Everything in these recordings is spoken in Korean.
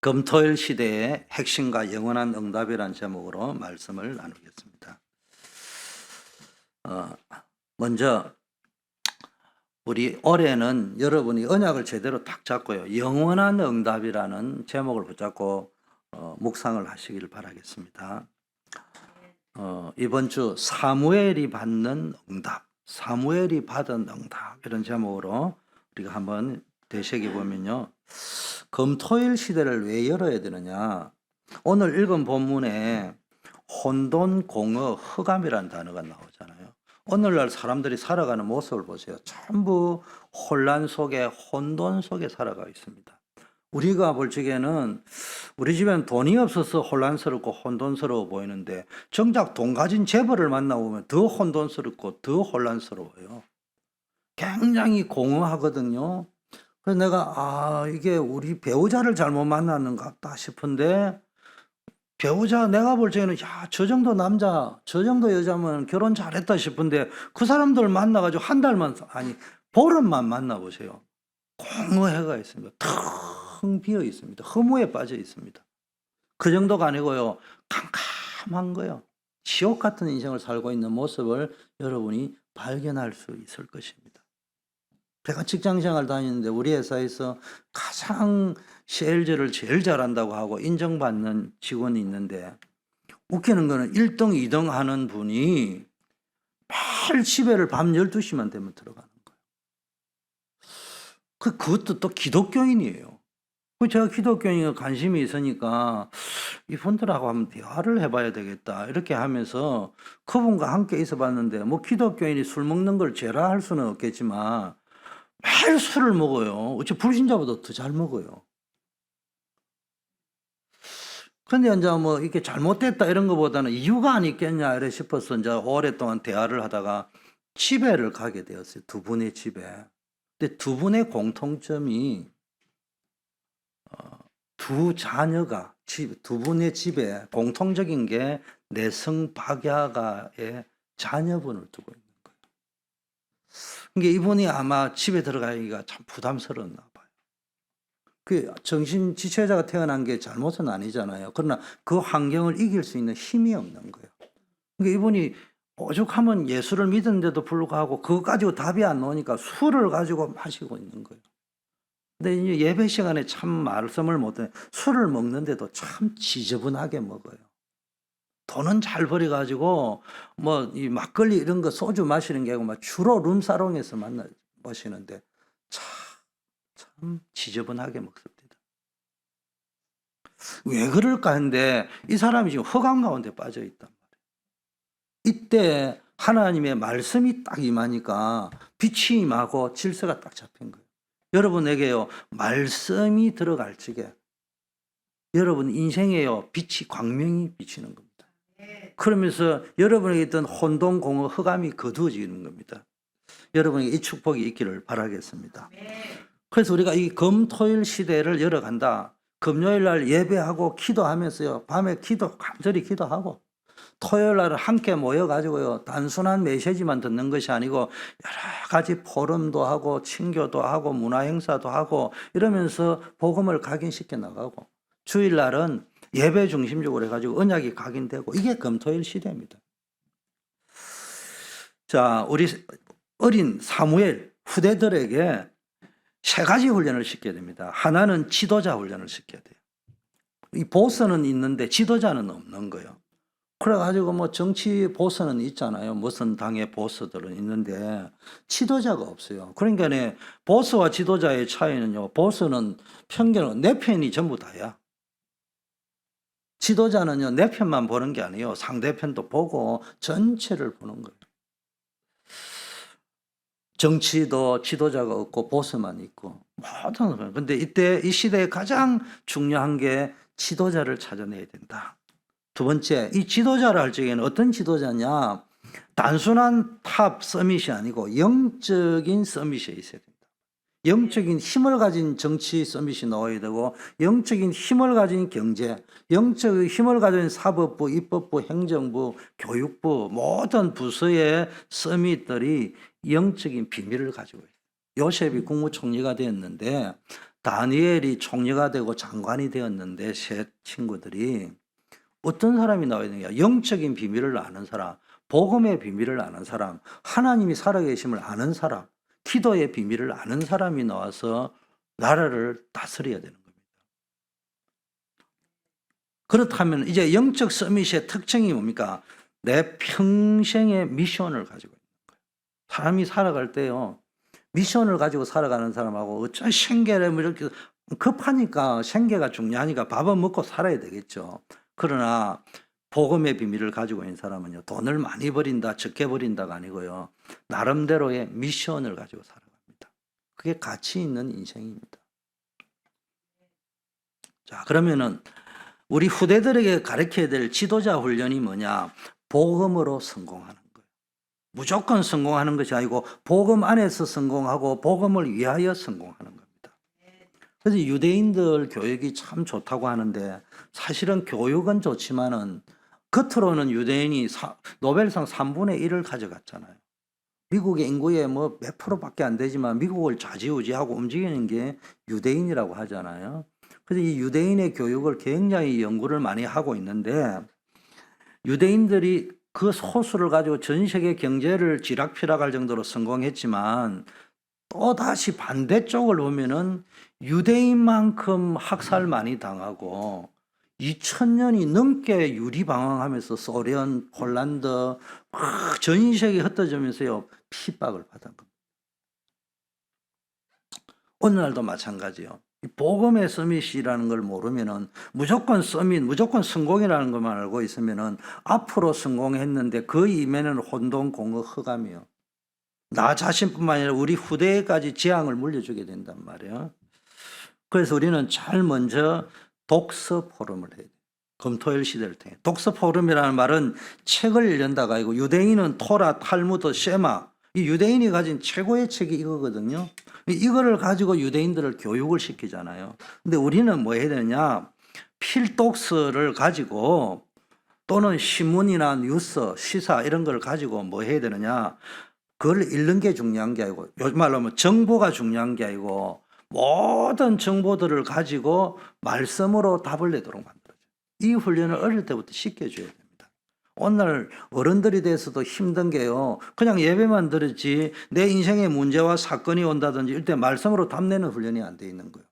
금토일 시대의 핵심과 영원한 응답이라는 제목으로 말씀을 나누겠습니다. 먼저 우리 올해는 여러분이 언약을 제대로 딱 잡고요. 영원한 응답이라는 제목을 붙잡고 묵상을 하시길 바라겠습니다. 이번 주 사무엘이 받는 응답, 사무엘이 받은 응답 이런 제목으로 우리가 한번 되새겨 보면요. 금토일 시대를 왜 열어야 되느냐? 오늘 읽은 본문에 혼돈, 공허, 흑암이라는 단어가 나오잖아요. 오늘날 사람들이 살아가는 모습을 보세요. 전부 혼란 속에, 혼돈 속에 살아가 있습니다. 우리가 볼 적에는 우리 집엔 돈이 없어서 혼란스럽고 혼돈스러워 보이는데 정작 돈 가진 재벌을 만나보면 더 혼돈스럽고 더 혼란스러워요. 굉장히 공허하거든요. 그래서 내가 이게 우리 배우자를 잘못 만났는 것 같다 싶은데 배우자 내가 볼 적에는 저 정도 남자 저 정도 여자면 결혼 잘했다 싶은데 그 사람들 만나가지고 한 달만 아니 보름만 만나보세요. 공허해가 있습니다. 텅 비어 있습니다. 허무에 빠져 있습니다. 그 정도가 아니고요. 캄캄한 거요. 지옥 같은 인생을 살고 있는 모습을 여러분이 발견할 수 있을 것입니다. 제가 직장생활 다니는데 우리 회사에서 가장 세일즈를 제일 잘한다고 하고 인정받는 직원이 있는데 웃기는 거는 1등, 2등 하는 분이 매일 집에를 밤 12시만 되면 들어가는 거예요. 그것도 또 기독교인이에요. 제가 기독교인에 관심이 있으니까 이분들하고 한번 대화를 해봐야 되겠다 이렇게 하면서 그분과 함께 있어 봤는데 뭐 기독교인이 술 먹는 걸 죄라 할 수는 없겠지만 매일 술을 먹어요. 어째 불신자보다 더 잘 먹어요. 근데 이제 뭐 이렇게 잘못됐다 이런 것보다는 이유가 아니겠냐 이래 싶어서 이제 오랫동안 대화를 하다가 집에를 가게 되었어요. 두 분의 집에. 근데 두 분의 공통점이 두 자녀가 두 분의 집에 공통적인 게 내성박야가의 자녀분을 두고 있는 거예요. 그러니까 이분이 아마 집에 들어가기가 참 부담스러웠나 봐요. 그 정신 지체자가 태어난 게 잘못은 아니잖아요. 그러나 그 환경을 이길 수 있는 힘이 없는 거예요. 그러니까 이분이 오죽하면 예수를 믿었는데도 불구하고 그거 가지고 답이 안 나오니까 술을 가지고 마시고 있는 거예요. 근데 이제 예배 시간에 참 말씀을 못해 술을 먹는데도 참 지저분하게 먹어요. 돈은 잘 벌어가지고 뭐 이 막걸리 이런 거 소주 마시는 게 아니고 막 주로 룸사롱에서 마시는데 참 지저분하게 먹습니다. 왜 그럴까 했는데 이 사람이 지금 흑암 가운데 빠져 있단 말이에요. 이때 하나님의 말씀이 딱 임하니까 빛이 임하고 질서가 딱 잡힌 거예요. 여러분에게요 말씀이 들어갈 적에 여러분 인생에요 빛이 광명이 비치는 겁니다. 그러면서 여러분에게 있던 혼돈, 공허, 흑암이 거두어지는 겁니다. 여러분에게 이 축복이 있기를 바라겠습니다. 그래서 우리가 이 금토일 시대를 열어간다. 금요일 날 예배하고 기도하면서요. 밤에 간절히 기도하고 토요일 날 함께 모여가지고요. 단순한 메시지만 듣는 것이 아니고 여러 가지 포럼도 하고 친교도 하고 문화행사도 하고 이러면서 복음을 각인시켜 나가고 주일 날은 예배 중심적으로 해가지고 언약이 각인되고 이게 금토일 시대입니다. 자, 우리 어린 사무엘 후대들에게 세 가지 훈련을 시켜야 됩니다. 하나는 지도자 훈련을 시켜야 돼요. 이 보스는 있는데 지도자는 없는 거예요. 그래가지고 뭐 정치 보스는 있잖아요. 무슨 당의 보스들은 있는데 지도자가 없어요. 그러니까 보스와 지도자의 차이는요. 보스는 편견은 내 편이 전부 다야. 지도자는요, 내 편만 보는 게 아니에요. 상대편도 보고 전체를 보는 거예요. 정치도 지도자가 없고 보스만 있고 모든 거예요. 근데 이때 이 시대에 가장 중요한 게 지도자를 찾아내야 된다. 두 번째, 이 지도자를 할 적에는 어떤 지도자냐? 단순한 탑 서밋이 아니고 영적인 서밋이 있어야 된다. 영적인 힘을 가진 정치 서밋이 나와야 되고 영적인 힘을 가진 경제, 영적인 힘을 가진 사법부, 입법부, 행정부, 교육부 모든 부서의 서밋들이 영적인 비밀을 가지고 있어요. 요셉이 국무총리가 되었는데 다니엘이 총리가 되고 장관이 되었는데 세 친구들이 어떤 사람이 나와야 되냐? 영적인 비밀을 아는 사람, 복음의 비밀을 아는 사람, 하나님이 살아계심을 아는 사람, 기도의 비밀을 아는 사람이 나와서 나라를 다스려야 되는 겁니다. 그렇다면 이제 영적 서밋의 특징이 뭡니까? 내 평생의 미션을 가지고 있는 거예요. 사람이 살아갈 때요, 미션을 가지고 살아가는 사람하고 어쩌 생계를 뭐 이렇게 급하니까 생계가 중요하니까 밥은 먹고 살아야 되겠죠. 그러나 복음의 비밀을 가지고 있는 사람은요, 돈을 많이 버린다, 적게 버린다가 아니고요, 나름대로의 미션을 가지고 살아갑니다. 그게 가치 있는 인생입니다. 자, 그러면은 우리 후대들에게 가르쳐야 될 지도자 훈련이 뭐냐? 복음으로 성공하는 거예요. 무조건 성공하는 것이 아니고 복음 안에서 성공하고 복음을 위하여 성공하는 겁니다. 그래서 유대인들 교육이 참 좋다고 하는데 사실은 교육은 좋지만은 겉으로는 유대인이 노벨상 3분의 1을 가져갔잖아요. 미국의 인구의 뭐 몇 프로밖에 안 되지만 미국을 좌지우지하고 움직이는 게 유대인이라고 하잖아요. 그래서 이 유대인의 교육을 굉장히 연구를 많이 하고 있는데 유대인들이 그 소수를 가지고 전 세계 경제를 쥐락펴락할 정도로 성공했지만 또 다시 반대쪽을 보면은 유대인만큼 학살 많이 당하고 2000년이 넘게 유리방황하면서 소련, 폴란드 막 전 세계 흩어지면서요 핍박을 받은 겁니다. 오늘날도 마찬가지요. 복음의 서밋이라는 걸 모르면은 무조건 서밋, 무조건 성공이라는 것만 알고 있으면은 앞으로 성공했는데 그 이면에는 혼돈, 공허, 흑암이요. 나 자신뿐만 아니라 우리 후대까지 재앙을 물려주게 된단 말이에요. 그래서 우리는 제일 먼저 독서 포럼을 해야 돼요. 검토일 시대를 통해. 독서 포럼이라는 말은 책을 읽는다가 아니고 유대인은 토라, 탈무드, 쉐마 이 유대인이 가진 최고의 책이 이거거든요. 이거를 가지고 유대인들을 교육을 시키잖아요. 근데 우리는 뭐 해야 되느냐? 필독서를 가지고 또는 신문이나 뉴스, 시사 이런 걸 가지고 뭐 해야 되느냐? 그걸 읽는 게 중요한 게 아니고 요즘 말로 하면 정보가 중요한 게 아니고 모든 정보들을 가지고 말씀으로 답을 내도록 만들어줘요. 이 훈련을 어릴 때부터 시켜줘야 됩니다. 오늘 어른들이 돼서도 힘든 게요. 그냥 예배만 들었지 내 인생에 문제와 사건이 온다든지 이럴 때 말씀으로 답내는 훈련이 안 돼 있는 거예요.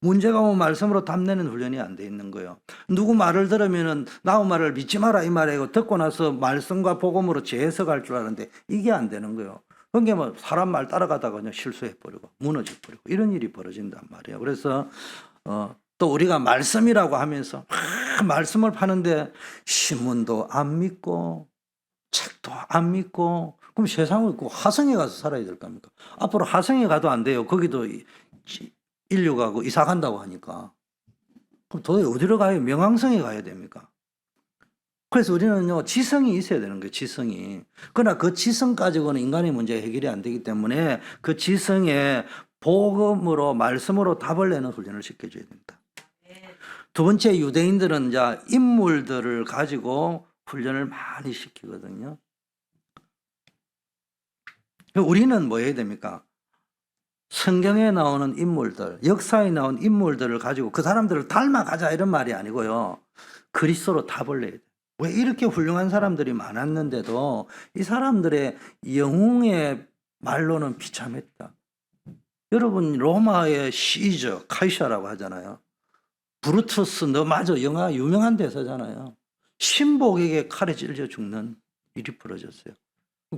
문제가 오면 말씀으로 답내는 훈련이 안 돼 있는 거예요. 누구 말을 들으면은 나의 말을 믿지 마라 이 말이고 듣고 나서 말씀과 복음으로 재해석할 줄 아는데 이게 안 되는 거예요. 그게 뭐 사람 말 따라가다가 그냥 실수해버리고 무너져버리고 이런 일이 벌어진단 말이에요. 그래서 또 우리가 말씀이라고 하면서 말씀을 파는데 신문도 안 믿고 책도 안 믿고 그럼 세상을 그 화성에 가서 살아야 될 겁니까? 앞으로 화성에 가도 안 돼요. 거기도 인류가 이사 간다고 하니까. 그럼 도대체 어디로 가요? 명왕성에 가야 됩니까? 그래서 우리는요, 지성이 있어야 되는 거예요, 지성이. 그러나 그 지성 가지고는 인간의 문제가 해결이 안 되기 때문에 그 지성에 복음으로, 말씀으로 답을 내는 훈련을 시켜줘야 됩니다. 두 번째, 유대인들은 이제 인물들을 가지고 훈련을 많이 시키거든요. 우리는 뭐 해야 됩니까? 성경에 나오는 인물들, 역사에 나온 인물들을 가지고 그 사람들을 닮아가자 이런 말이 아니고요. 그리스도로 답을 내야 돼요. 왜 이렇게 훌륭한 사람들이 많았는데도 이 사람들의 영웅의 말로는 비참했다. 여러분 로마의 시저, 카이사라고 하잖아요. 브루투스 너마저 영화 유명한 대사잖아요. 신복에게 칼에 찔려 죽는 일이 벌어졌어요.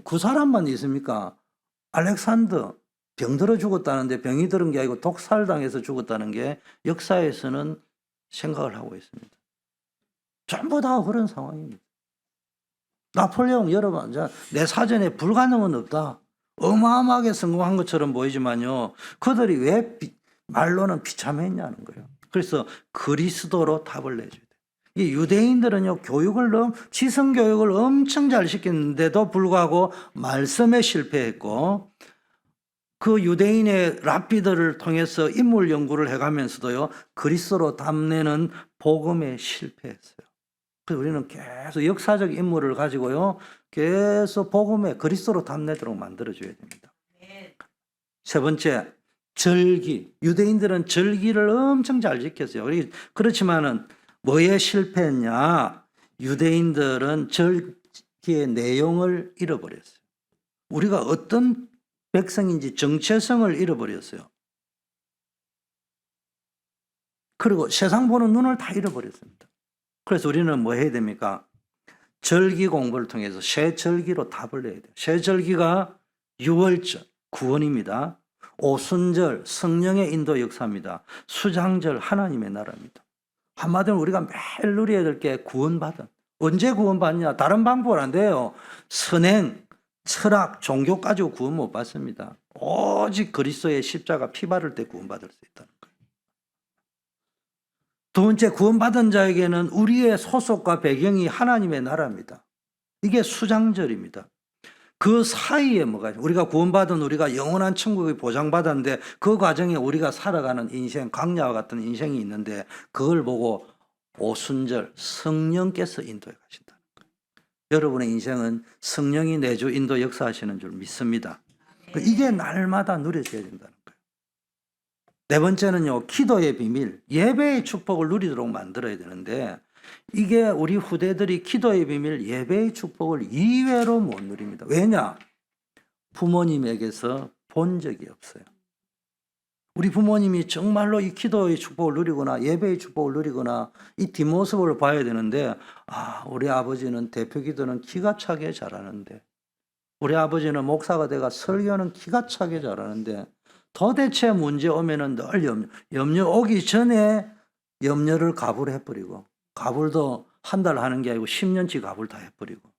그 사람만 있습니까? 알렉산더 병들어 죽었다는데 병이 들은 게 아니고 독살당해서 죽었다는 게 역사에서는 생각을 하고 있습니다. 전부 다 그런 상황입니다. 나폴레옹 여러분, 내 사전에 불가능은 없다. 어마어마하게 성공한 것처럼 보이지만요. 그들이 왜 말로는 비참했냐는 거예요. 그래서 그리스도로 답을 내줘야 돼요. 이 유대인들은요, 지성교육을 엄청 잘 시켰는데도 불구하고 말씀에 실패했고, 그 유대인의 랍비들을 통해서 인물 연구를 해가면서도요, 그리스도로 답내는 복음에 실패했어요. 그래서 우리는 계속 역사적 인물을 가지고요, 계속 복음에 그리스도로 답내도록 만들어줘야 됩니다. 세 번째, 절기. 유대인들은 절기를 엄청 잘 지켰어요. 그렇지만은 뭐에 실패했냐? 유대인들은 절기의 내용을 잃어버렸어요. 우리가 어떤 백성인지 정체성을 잃어버렸어요. 그리고 세상 보는 눈을 다 잃어버렸습니다. 그래서 우리는 뭐 해야 됩니까? 절기 공부를 통해서 새 절기로 답을 내야 돼요. 새 절기가 유월절, 구원입니다. 오순절, 성령의 인도 역사입니다. 수장절, 하나님의 나라입니다. 한마디로 우리가 매일 누려야 될 게 구원받은. 언제 구원받냐? 다른 방법은 안 돼요. 선행, 철학, 종교 가지고 구원 못 받습니다. 오직 그리스도의 십자가 피 바를 때 구원받을 수 있다는 거예요. 두 번째, 구원받은 자에게는 우리의 소속과 배경이 하나님의 나라입니다. 이게 수장절입니다. 그 사이에 뭐가 있어요? 우리가 구원받은 우리가 영원한 천국을 보장받았는데 그 과정에 우리가 살아가는 인생, 광야와 같은 인생이 있는데 그걸 보고 오순절 성령께서 인도해 가신다는 거예요. 여러분의 인생은 성령이 내주 인도 역사하시는 줄 믿습니다. 이게 날마다 누려져야 된다는 거예요. 네 번째는요, 기도의 비밀, 예배의 축복을 누리도록 만들어야 되는데 이게 우리 후대들이 기도의 비밀, 예배의 축복을 이외로 못 누립니다. 왜냐? 부모님에게서 본 적이 없어요. 우리 부모님이 정말로 이 기도의 축복을 누리거나 예배의 축복을 누리거나 이 뒷모습을 봐야 되는데 우리 아버지는 대표 기도는 기가 차게 잘하는데 우리 아버지는 목사가 돼가 설교는 기가 차게 잘하는데 도대체 문제 오면은 늘 염려 오기 전에 염려를 가불 해버리고 가불도 한 달 하는 게 아니고 10년치 가불 다 해버리고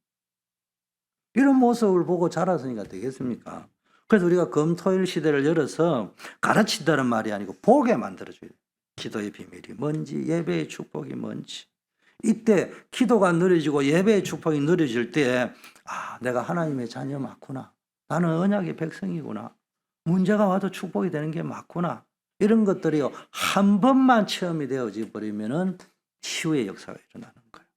이런 모습을 보고 자랐으니까 되겠습니까? 그래서 우리가 금토일 시대를 열어서 가르친다는 말이 아니고 보게 만들어줘야 돼요. 기도의 비밀이 뭔지 예배의 축복이 뭔지 이때 기도가 누려지고 예배의 축복이 누려질 때 내가 하나님의 자녀 맞구나. 나는 언약의 백성이구나. 문제가 와도 축복이 되는 게 맞구나. 이런 것들이요 한 번만 체험이 되어져 버리면은 치유의 역사가 일어나는 거예요.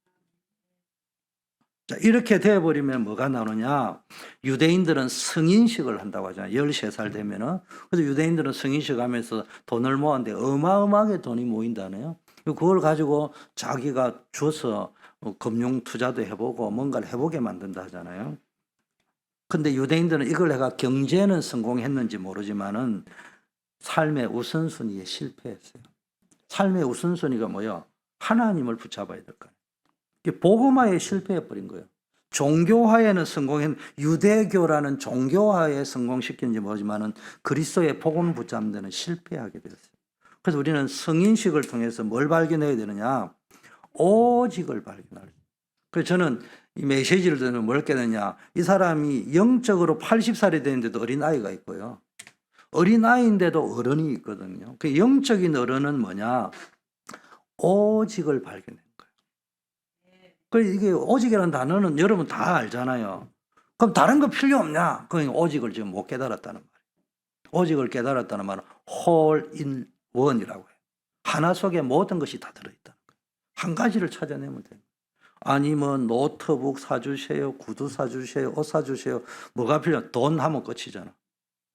자, 이렇게 되어버리면 뭐가 나오느냐? 유대인들은 성인식을 한다고 하잖아요. 13살 되면은. 그래서 유대인들은 성인식 하면서 돈을 모았는데 어마어마하게 돈이 모인다네요. 그걸 가지고 자기가 줘서 금융 투자도 해보고 뭔가를 해보게 만든다 하잖아요. 근데 유대인들은 이걸 내가 경제는 성공했는지 모르지만은 삶의 우선순위에 실패했어요. 삶의 우선순위가 뭐예요? 하나님을 붙잡아야 될 거예요. 복음화에 실패해버린 거예요. 종교화에는 유대교라는 종교화에 성공시켰는지 모르지만은 그리스도의 복음 붙잡는 데는 실패하게 되었어요. 그래서 우리는 성인식을 통해서 뭘 발견해야 되느냐? 오직을 발견할. 그래서 저는 이 메시지를 들으면 뭘 깨느냐? 이 사람이 영적으로 80살이 되는데도 어린아이가 있고요. 어린아이인데도 어른이 있거든요. 그 영적인 어른은 뭐냐? 오직을 발견해요. 이게 오직이라는 단어는 여러분 다 알잖아요. 그럼 다른 거 필요 없냐? 그건 오직을 지금 못 깨달았다는 말이에요. 오직을 깨달았다는 말은 홀 인 원이라고 해요. 하나 속에 모든 것이 다 들어있다는 거예요. 한 가지를 찾아내면 돼요. 아니면 노트북 사주세요, 구두 사주세요, 옷 사주세요. 뭐가 필요해? 돈 하면 끝이잖아.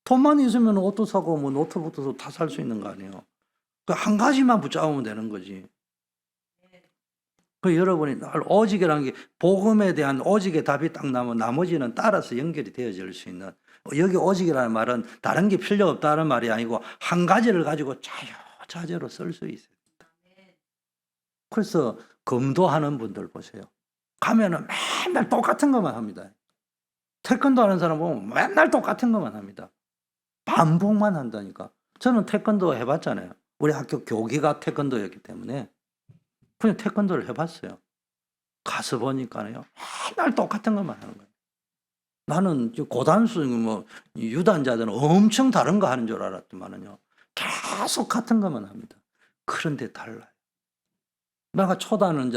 돈만 있으면 옷도 사고 뭐 노트북도 다 살 수 있는 거 아니에요. 한 가지만 붙잡으면 되는 거지. 그 여러분이 오직이라는 게 복음에 대한 오직의 답이 딱 나면 나머지는 따라서 연결이 되어질 수 있는 여기 오직이라는 말은 다른 게 필요 없다는 말이 아니고 한 가지를 가지고 자유자재로 쓸 수 있어요. 그래서 검도하는 분들 보세요. 가면은 맨날 똑같은 것만 합니다. 태권도 하는 사람 보면 맨날 똑같은 것만 합니다. 반복만 한다니까. 저는 태권도 해봤잖아요. 우리 학교 교기가 태권도였기 때문에 그냥 태권도를 해봤어요. 가서 보니까요, 맨날 똑같은 것만 하는 거예요. 나는 고단수, 유단자들은 엄청 다른 거 하는 줄 알았더만요. 계속 같은 것만 합니다. 그런데 달라요. 내가 초단은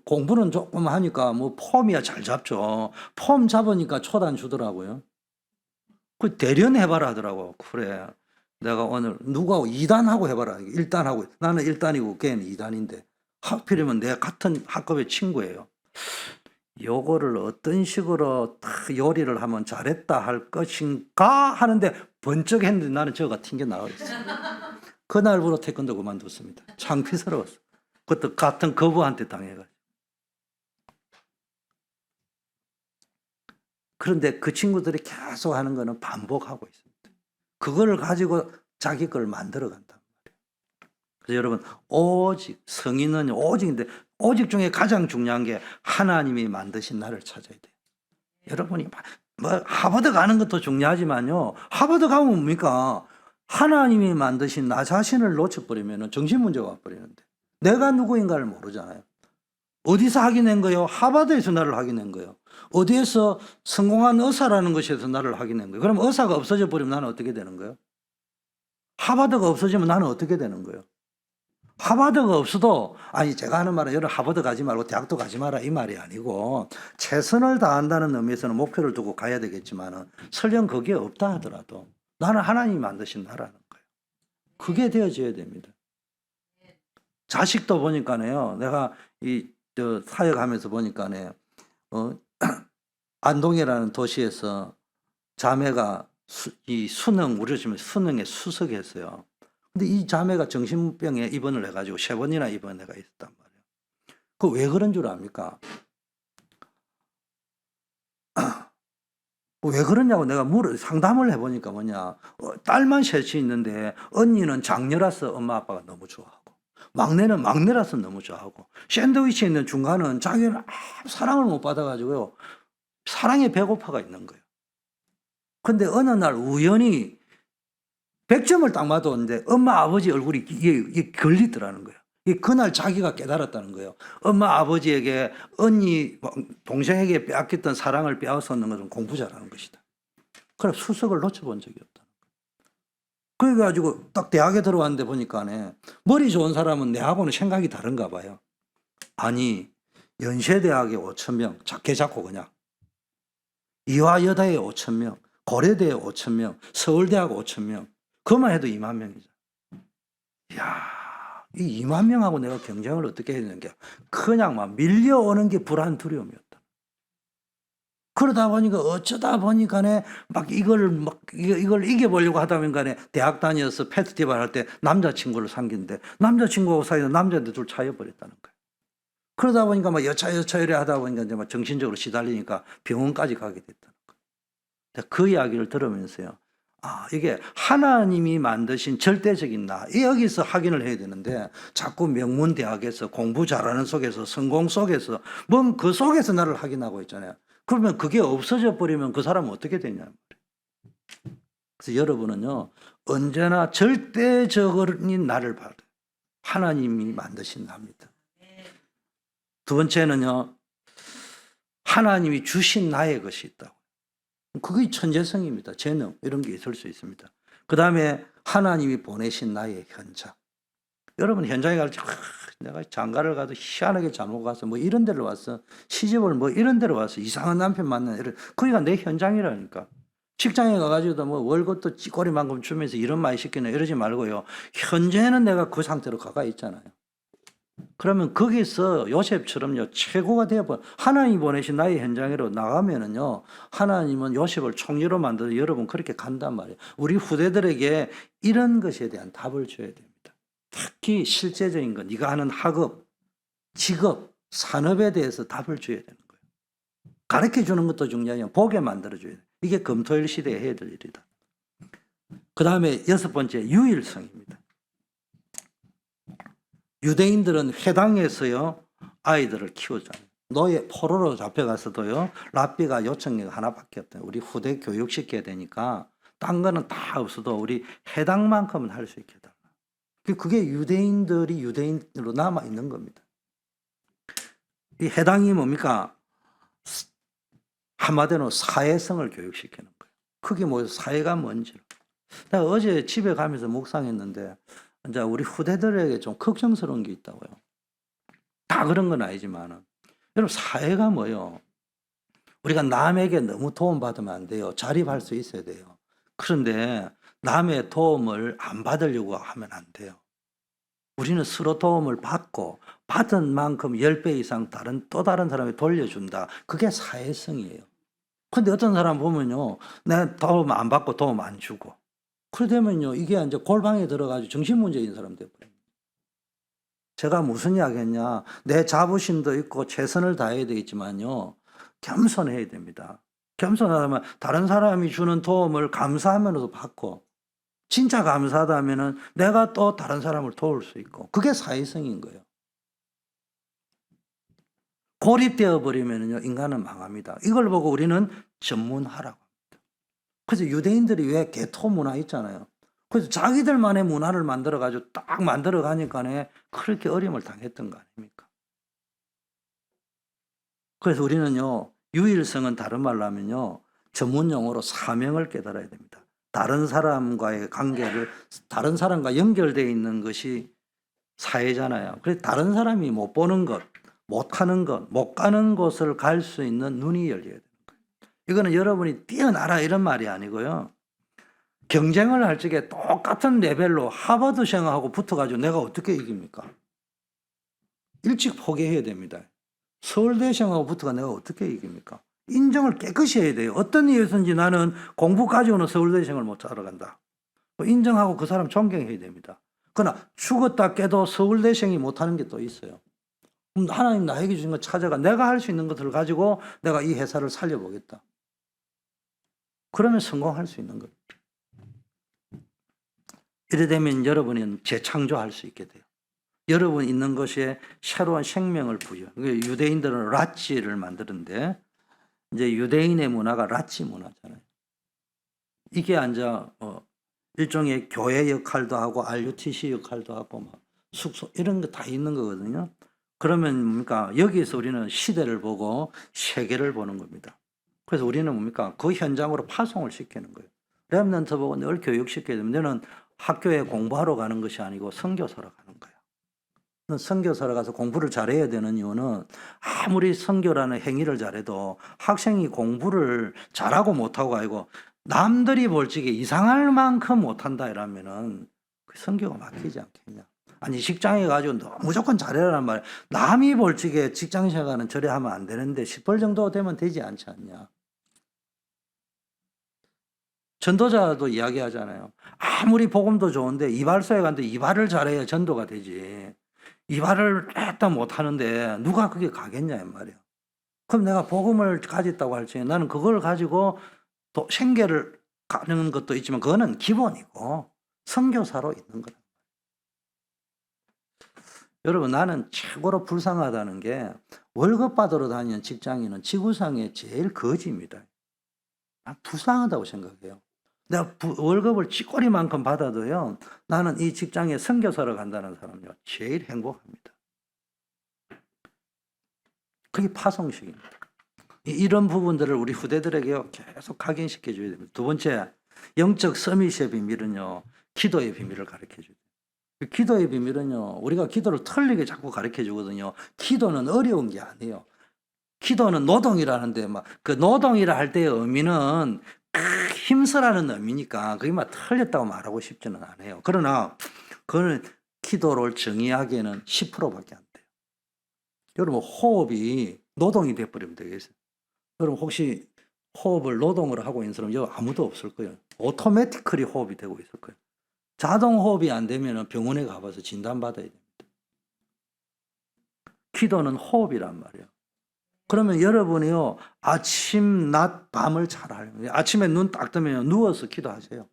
공부는 조금 하니까 폼이야 잘 잡죠. 폼 잡으니까 초단 주더라고요. 그 대련해봐라 하더라고. 그래. 내가 오늘 누구하고 2단하고 해봐라. 1단하고. 나는 1단이고 걔는 2단인데. 하필이면 내 같은 학급의 친구예요. 요거를 어떤 식으로 딱 요리를 하면 잘했다 할 것인가 하는데 번쩍 했는데 나는 저가 튕겨나와 있어요. 그날부로 태권도 그만뒀습니다. 창피스러웠어. 그것도 같은 거부한테 당해가지고. 그런데 그 친구들이 계속 하는 거는 반복하고 있습니다. 그걸 가지고 자기 걸 만들어 간단 말이에요. 그래서 여러분, 오직, 성인은 오직인데, 오직 중에 가장 중요한 게 하나님이 만드신 나를 찾아야 돼요. 여러분이 뭐 하버드 가는 것도 중요하지만요. 하버드 가면 뭡니까? 하나님이 만드신 나 자신을 놓쳐버리면 정신 문제가 와버리는데 내가 누구인가를 모르잖아요. 어디서 확인한 거예요? 하버드에서 나를 확인한 거예요. 어디에서 성공한 의사라는 것에서 나를 확인한 거예요. 그럼 의사가 없어져 버리면 나는 어떻게 되는 거예요? 하버드가 없어지면 나는 어떻게 되는 거예요? 하버드가 없어도 아니 제가 하는 말은 여러분 하버드 가지 말고 대학도 가지 마라 이 말이 아니고 최선을 다한다는 의미에서는 목표를 두고 가야 되겠지만 설령 그게 없다 하더라도 나는 하나님이 만드신 나라는 거예요. 그게 되어져야 됩니다. 자식도 보니까요. 내가 사역하면서 보니까네 안동이라는 도시에서 자매가 이 수능 우리 집에 수능에 수석했어요. 근데 이 자매가 정신병에 입원을 해가지고 3번이나 입원을 해가 있었단 말이에요. 그 왜 그런 줄 압니까? 왜 그러냐고 내가 상담을 해보니까 뭐냐. 딸만 셋이 있는데 언니는 장녀라서 엄마 아빠가 너무 좋아하고 막내는 막내라서 너무 좋아하고 샌드위치에 있는 중간은 자기는 아무 사랑을 못 받아가지고요. 사랑에 배고파가 있는 거예요. 근데 어느 날 우연히 100점을 딱 맞았는데 엄마 아버지 얼굴이 이게 걸리더라는 거예요. 그날 자기가 깨달았다는 거예요. 엄마 아버지에게 언니 동생에게 빼앗겼던 사랑을 빼앗았는 것은 공부 잘하는 것이다. 그래 수석을 놓쳐본 적이 없다. 그래가지고 딱 대학에 들어왔는데 보니까 머리 좋은 사람은 내하고는 생각이 다른가 봐요. 아니 연세대학에 5,000명 작게 잡고 그냥 이화여대에 5,000명 고려대에 5,000명 서울대하고 5,000명 그만 해도 2만 명이죠. 이야, 이 2만 명하고 내가 경쟁을 어떻게 해야 되는 게 그냥 막 밀려오는 게 불안 두려움이었다. 그러다 보니까 어쩌다 보니까네 막 이걸 이겨보려고 하다 보니까네 대학 다녀서 페스티벌 할 때 남자친구를 사귀는데 남자친구하고 사귀는 남자한테 둘 차여버렸다는 거예요. 그러다 보니까 막 여차여차 이래 하다 보니까 이제 막 정신적으로 시달리니까 병원까지 가게 됐다는 거예요. 그 이야기를 들으면서요. 아, 이게 하나님이 만드신 절대적인 나, 여기서 확인을 해야 되는데 자꾸 명문대학에서 공부 잘하는 속에서 성공 속에서 뭔 그 속에서 나를 확인하고 있잖아요. 그러면 그게 없어져 버리면 그 사람은 어떻게 되냐 말이에요. 그래서 여러분은요 언제나 절대적인 나를 봐요. 하나님이 만드신 나입니다. 두 번째는요 하나님이 주신 나의 것이 있다고. 그게 천재성입니다. 재능 이런 게 있을 수 있습니다. 그 다음에 하나님이 보내신 나의 현장. 여러분 현장에 갈 때 내가 장가를 가도 희한하게 잘못 가서 뭐 이런 데로 왔어. 시집을 뭐 이런 데로 와서 이상한 남편 만나 이런 거기가 내 현장이라니까. 직장에 가가지고도 뭐 월급도 찌꼬리만큼 주면서 이런 말 시키는 이러지 말고요. 현재는 내가 그 상태로 가가 있잖아요. 그러면 거기서 요셉처럼요 최고가 되어버려. 하나님이 보내신 나의 현장으로 나가면은요 하나님은 요셉을 총리로 만들어 여러분 그렇게 간단 말이에요. 우리 후대들에게 이런 것에 대한 답을 줘야 됩니다. 특히 실제적인 건 네가 하는 학업, 직업, 산업에 대해서 답을 줘야 되는 거예요. 가르쳐 주는 것도 중요해요. 보게 만들어 줘야 돼요. 이게 금토일 시대에 해야 될 일이다. 그 다음에 6번째 유일성입니다. 유대인들은 회당에서요 아이들을 키우잖아요. 노예 포로로 잡혀가서도요 랍비가 요청이 하나밖에 없다. 우리 후대 교육시켜야 되니까 딴 거는 다 없어도 우리 회당만큼은 할 수 있게 해달라. 그게 유대인들이 유대인으로 남아 있는 겁니다. 이 회당이 뭡니까? 한마디로 사회성을 교육시키는 거예요. 그게 뭐예요? 사회가 뭔지를. 내가 어제 집에 가면서 묵상했는데 이제 우리 후대들에게 좀 걱정스러운 게 있다고요. 다 그런 건 아니지만 여러분 사회가 뭐예요? 우리가 남에게 너무 도움받으면 안 돼요. 자립할 수 있어야 돼요. 그런데 남의 도움을 안 받으려고 하면 안 돼요. 우리는 서로 도움을 받고 받은 만큼 10배 이상 또 다른 사람이 돌려준다. 그게 사회성이에요. 근데 어떤 사람 보면요, 내가 도움 안 받고 도움 안 주고. 그러되면요, 이게 이제 골방에 들어가지고 정신문제인 사람 돼버려요. 제가 무슨 이야기 했냐. 내 자부심도 있고 최선을 다해야 되겠지만요, 겸손해야 됩니다. 겸손하다면 다른 사람이 주는 도움을 감사하면서도 받고, 진짜 감사하다면은 내가 또 다른 사람을 도울 수 있고, 그게 사회성인 거예요. 고립되어 버리면요, 인간은 망합니다. 이걸 보고 우리는 전문화라고 합니다. 그래서 유대인들이 왜 개토 문화 있잖아요. 그래서 자기들만의 문화를 만들어가지고 딱 만들어 가니까네 그렇게 어려움을 당했던 거 아닙니까? 그래서 우리는요, 유일성은 다른 말로 하면요, 전문 용어로 사명을 깨달아야 됩니다. 다른 사람과의 관계를, 다른 사람과 연결되어 있는 것이 사회잖아요. 그래서 다른 사람이 못 보는 것, 못 하는 것, 못 가는 곳을 갈 수 있는 눈이 열려야 되는 거예요. 이거는 여러분이 뛰어나라 이런 말이 아니고요. 경쟁을 할 적에 똑같은 레벨로 하버드생하고 붙어가지고 내가 어떻게 이깁니까? 일찍 포기해야 됩니다. 서울대생하고 붙어가 내가 어떻게 이깁니까? 인정을 깨끗이 해야 돼요. 어떤 이유에서인지 나는 공부 가지고는 서울대생을 못 따라간다. 인정하고 그 사람 존경해야 됩니다. 그러나 죽었다 깨도 서울대생이 못하는 게 또 있어요. 그럼 하나님 나에게 주신 거 찾아가 내가 할 수 있는 것을 가지고 내가 이 회사를 살려보겠다. 그러면 성공할 수 있는 거예요. 이래 되면 여러분은 재창조할 수 있게 돼요. 여러분 있는 것에 새로운 생명을 부여. 유대인들은 라찌를 만드는데 이제 유대인의 문화가 라찌 문화잖아요. 이게 앉아 일종의 교회 역할도 하고 RUTC 역할도 하고 막 숙소 이런 거 다 있는 거거든요. 그러면 뭡니까? 여기에서 우리는 시대를 보고 세계를 보는 겁니다. 그래서 우리는 뭡니까? 그 현장으로 파송을 시키는 거예요. 렘넌트 보고 늘 교육시켜야 되면 너는 학교에 공부하러 가는 것이 아니고 선교사로 가는 거예요. 선교사로 가서 공부를 잘해야 되는 이유는 아무리 선교라는 행위를 잘해도 학생이 공부를 잘하고 못하고 아니고 남들이 볼 적에 이상할 만큼 못한다 이러면은 그 선교가 막히지 않겠냐. 아니 직장에 가지고 너 무조건 잘해라는 말. 남이 볼 적에 직장 생활은 저래 하면 안 되는데 10벌 정도 되면 되지 않지 않냐. 전도자도 이야기하잖아요. 아무리 복음도 좋은데 이발소에 갔는데 이발을 잘해야 전도가 되지. 이발을 했다 못하는데 누가 그게 가겠냐 이 말이야. 그럼 내가 복음을 가졌다고 할지 나는 그걸 가지고 또 생계를 가는 것도 있지만 그거는 기본이고 선교사로 있는 거다. 여러분 나는 최고로 불쌍하다는 게 월급 받으러 다니는 직장인은 지구상의 제일 거지입니다. 난 불쌍하다고 생각해요. 내가 월급을 찌꺼리만큼 받아도요. 나는 이 직장에 선교사로 간다는 사람요. 제일 행복합니다. 그게 파송식입니다. 이런 부분들을 우리 후대들에게 계속 각인시켜 줘야 됩니다. 두 번째, 영적 서밋의 비밀은요. 기도의 비밀을 가르쳐 줘요. 기도의 비밀은요. 우리가 기도를 틀리게 자꾸 가르쳐 주거든요. 기도는 어려운 게 아니에요. 기도는 노동이라는데 막 그 노동이라 할 때의 의미는 힘쓰라는 의미니까 그게 막 틀렸다고 말하고 싶지는 않아요. 그러나 그거는 기도를 정의하기에는 10%밖에 안 돼요. 여러분 호흡이 노동이 돼버리면 되겠어요. 여러분 혹시 호흡을 노동으로 하고 있는 사람 여기 아무도 없을 거예요. 오토매티컬이 호흡이 되고 있을 거예요. 자동 호흡이 안 되면 병원에 가봐서 진단받아야 됩니다. 기도는 호흡이란 말이에요. 그러면 여러분이요, 아침, 낮, 밤을 잘 알아요. 아침에 눈 딱 뜨면 누워서 기도하세요.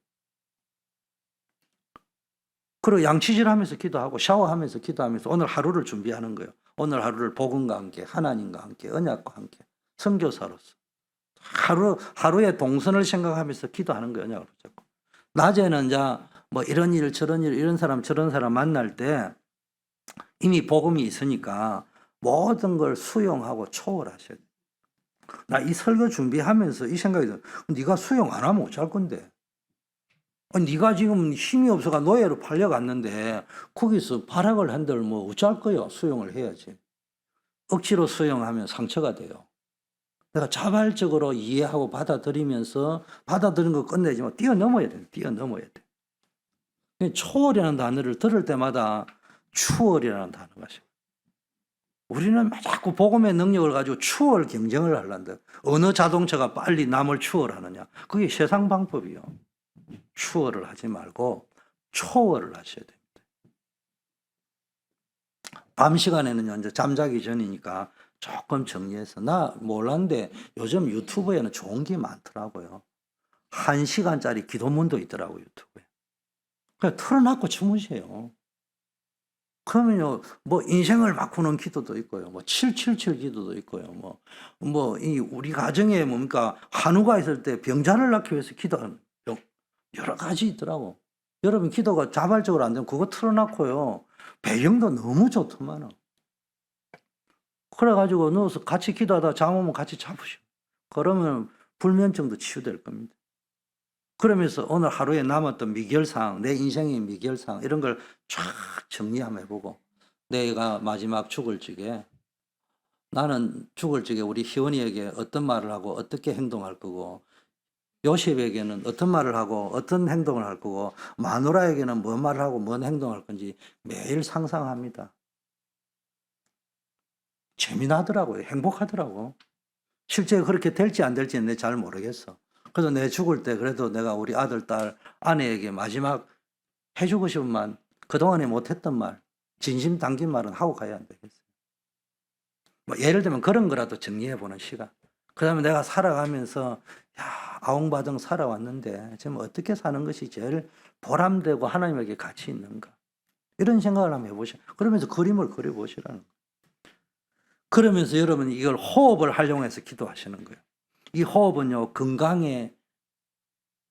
그리고 양치질 하면서 기도하고 샤워하면서 기도하면서 오늘 하루를 준비하는 거예요. 오늘 하루를 복음과 함께, 하나님과 함께, 언약과 함께, 선교사로서. 하루의 동선을 생각하면서 기도하는 거예요, 언약을 붙잡고. 낮에는 이제 뭐 이런 일, 저런 일, 이런 사람, 저런 사람 만날 때 이미 복음이 있으니까 모든 걸 수용하고 초월하셔야 돼요. 나 이 설교 준비하면서 이 생각이 들어요. 네가 수용 안 하면 어쩔 건데. 네가 지금 힘이 없어가 노예로 팔려갔는데 거기서 발악을 한들 뭐 어쩔 거요. 수용을 해야지. 억지로 수용하면 상처가 돼요. 내가 자발적으로 이해하고 받아들이면서 받아들인 거 끝내지만 뛰어넘어야 돼요. 뛰어넘어야 돼. 초월이라는 단어를 들을 때마다 추월이라는 단어가 있어요. 우리는 자꾸 복음의 능력을 가지고 추월 경쟁을 하려는데 어느 자동차가 빨리 남을 추월하느냐. 그게 세상 방법이요. 추월을 하지 말고 초월을 하셔야 됩니다. 밤 시간에는 이제 잠자기 전이니까 조금 정리해서 나 몰랐는데 요즘 유튜브에는 좋은 게 많더라고요. 1시간짜리 기도문도 있더라고요, 유튜브에. 그냥 틀어놓고 주무세요. 그러면요, 뭐 인생을 바꾸는 기도도 있고요, 뭐 777 기도도 있고요, 이 우리 가정에 뭡니까 한우가 있을 때 병자를 낳기 위해서 기도하는 여러 가지 있더라고. 여러분 기도가 자발적으로 안 되면 그거 틀어놓고요, 배경도 너무 좋더만은. 그래가지고 누워서 같이 기도하다 잠 오면 같이 잡으시오. 그러면 불면증도 치유될 겁니다. 그러면서 오늘 하루에 남았던 미결사항, 내 인생의 미결사항 이런 걸 쫙 정리 한번 해보고, 내가 마지막 죽을 적에 나는 죽을 적에 우리 희원이에게 어떤 말을 하고 어떻게 행동할 거고, 요셉에게는 어떤 말을 하고 어떤 행동을 할 거고, 마누라에게는 뭔 말을 하고 뭔 행동할 건지 매일 상상합니다. 재미나더라고요. 행복하더라고. 실제 그렇게 될지 안 될지는 내가 잘 모르겠어. 그래서 내 죽을 때 그래도 내가 우리 아들, 딸, 아내에게 마지막 해주고 싶은 말, 그동안에 못했던 말, 진심 담긴 말은 하고 가야 안 되겠어요. 뭐 예를 들면 그런 거라도 정리해보는 시간. 그 다음에 내가 살아가면서 아웅바둥 살아왔는데 지금 어떻게 사는 것이 제일 보람되고 하나님에게 가치 있는가. 이런 생각을 한번 해보시죠. 그러면서 그림을 그려보시라는 거예요. 그러면서 여러분 이걸 호흡을 활용해서 기도하시는 거예요. 이 호흡은요, 건강의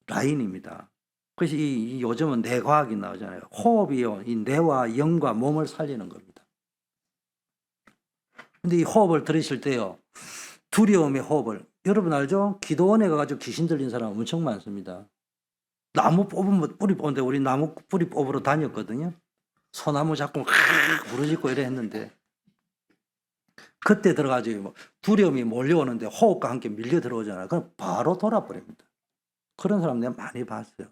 라인입니다. 그래서 이 요즘은 뇌과학이 나오잖아요. 호흡이요, 이 뇌와 영과 몸을 살리는 겁니다. 근데 이 호흡을 들으실 때요, 두려움의 호흡을, 여러분 알죠? 기도원에 가가지고 귀신 들린 사람 엄청 많습니다. 나무 뽑으면 뿌리 뽑는데 우리 나무 뿌리 뽑으러 다녔거든요. 소나무 잡고 부르짖고 이래 했는데, 그때 들어가지고 두려움이 몰려오는데 호흡과 함께 밀려 들어오잖아요. 그럼 바로 돌아버립니다. 그런 사람 내가 많이 봤어요.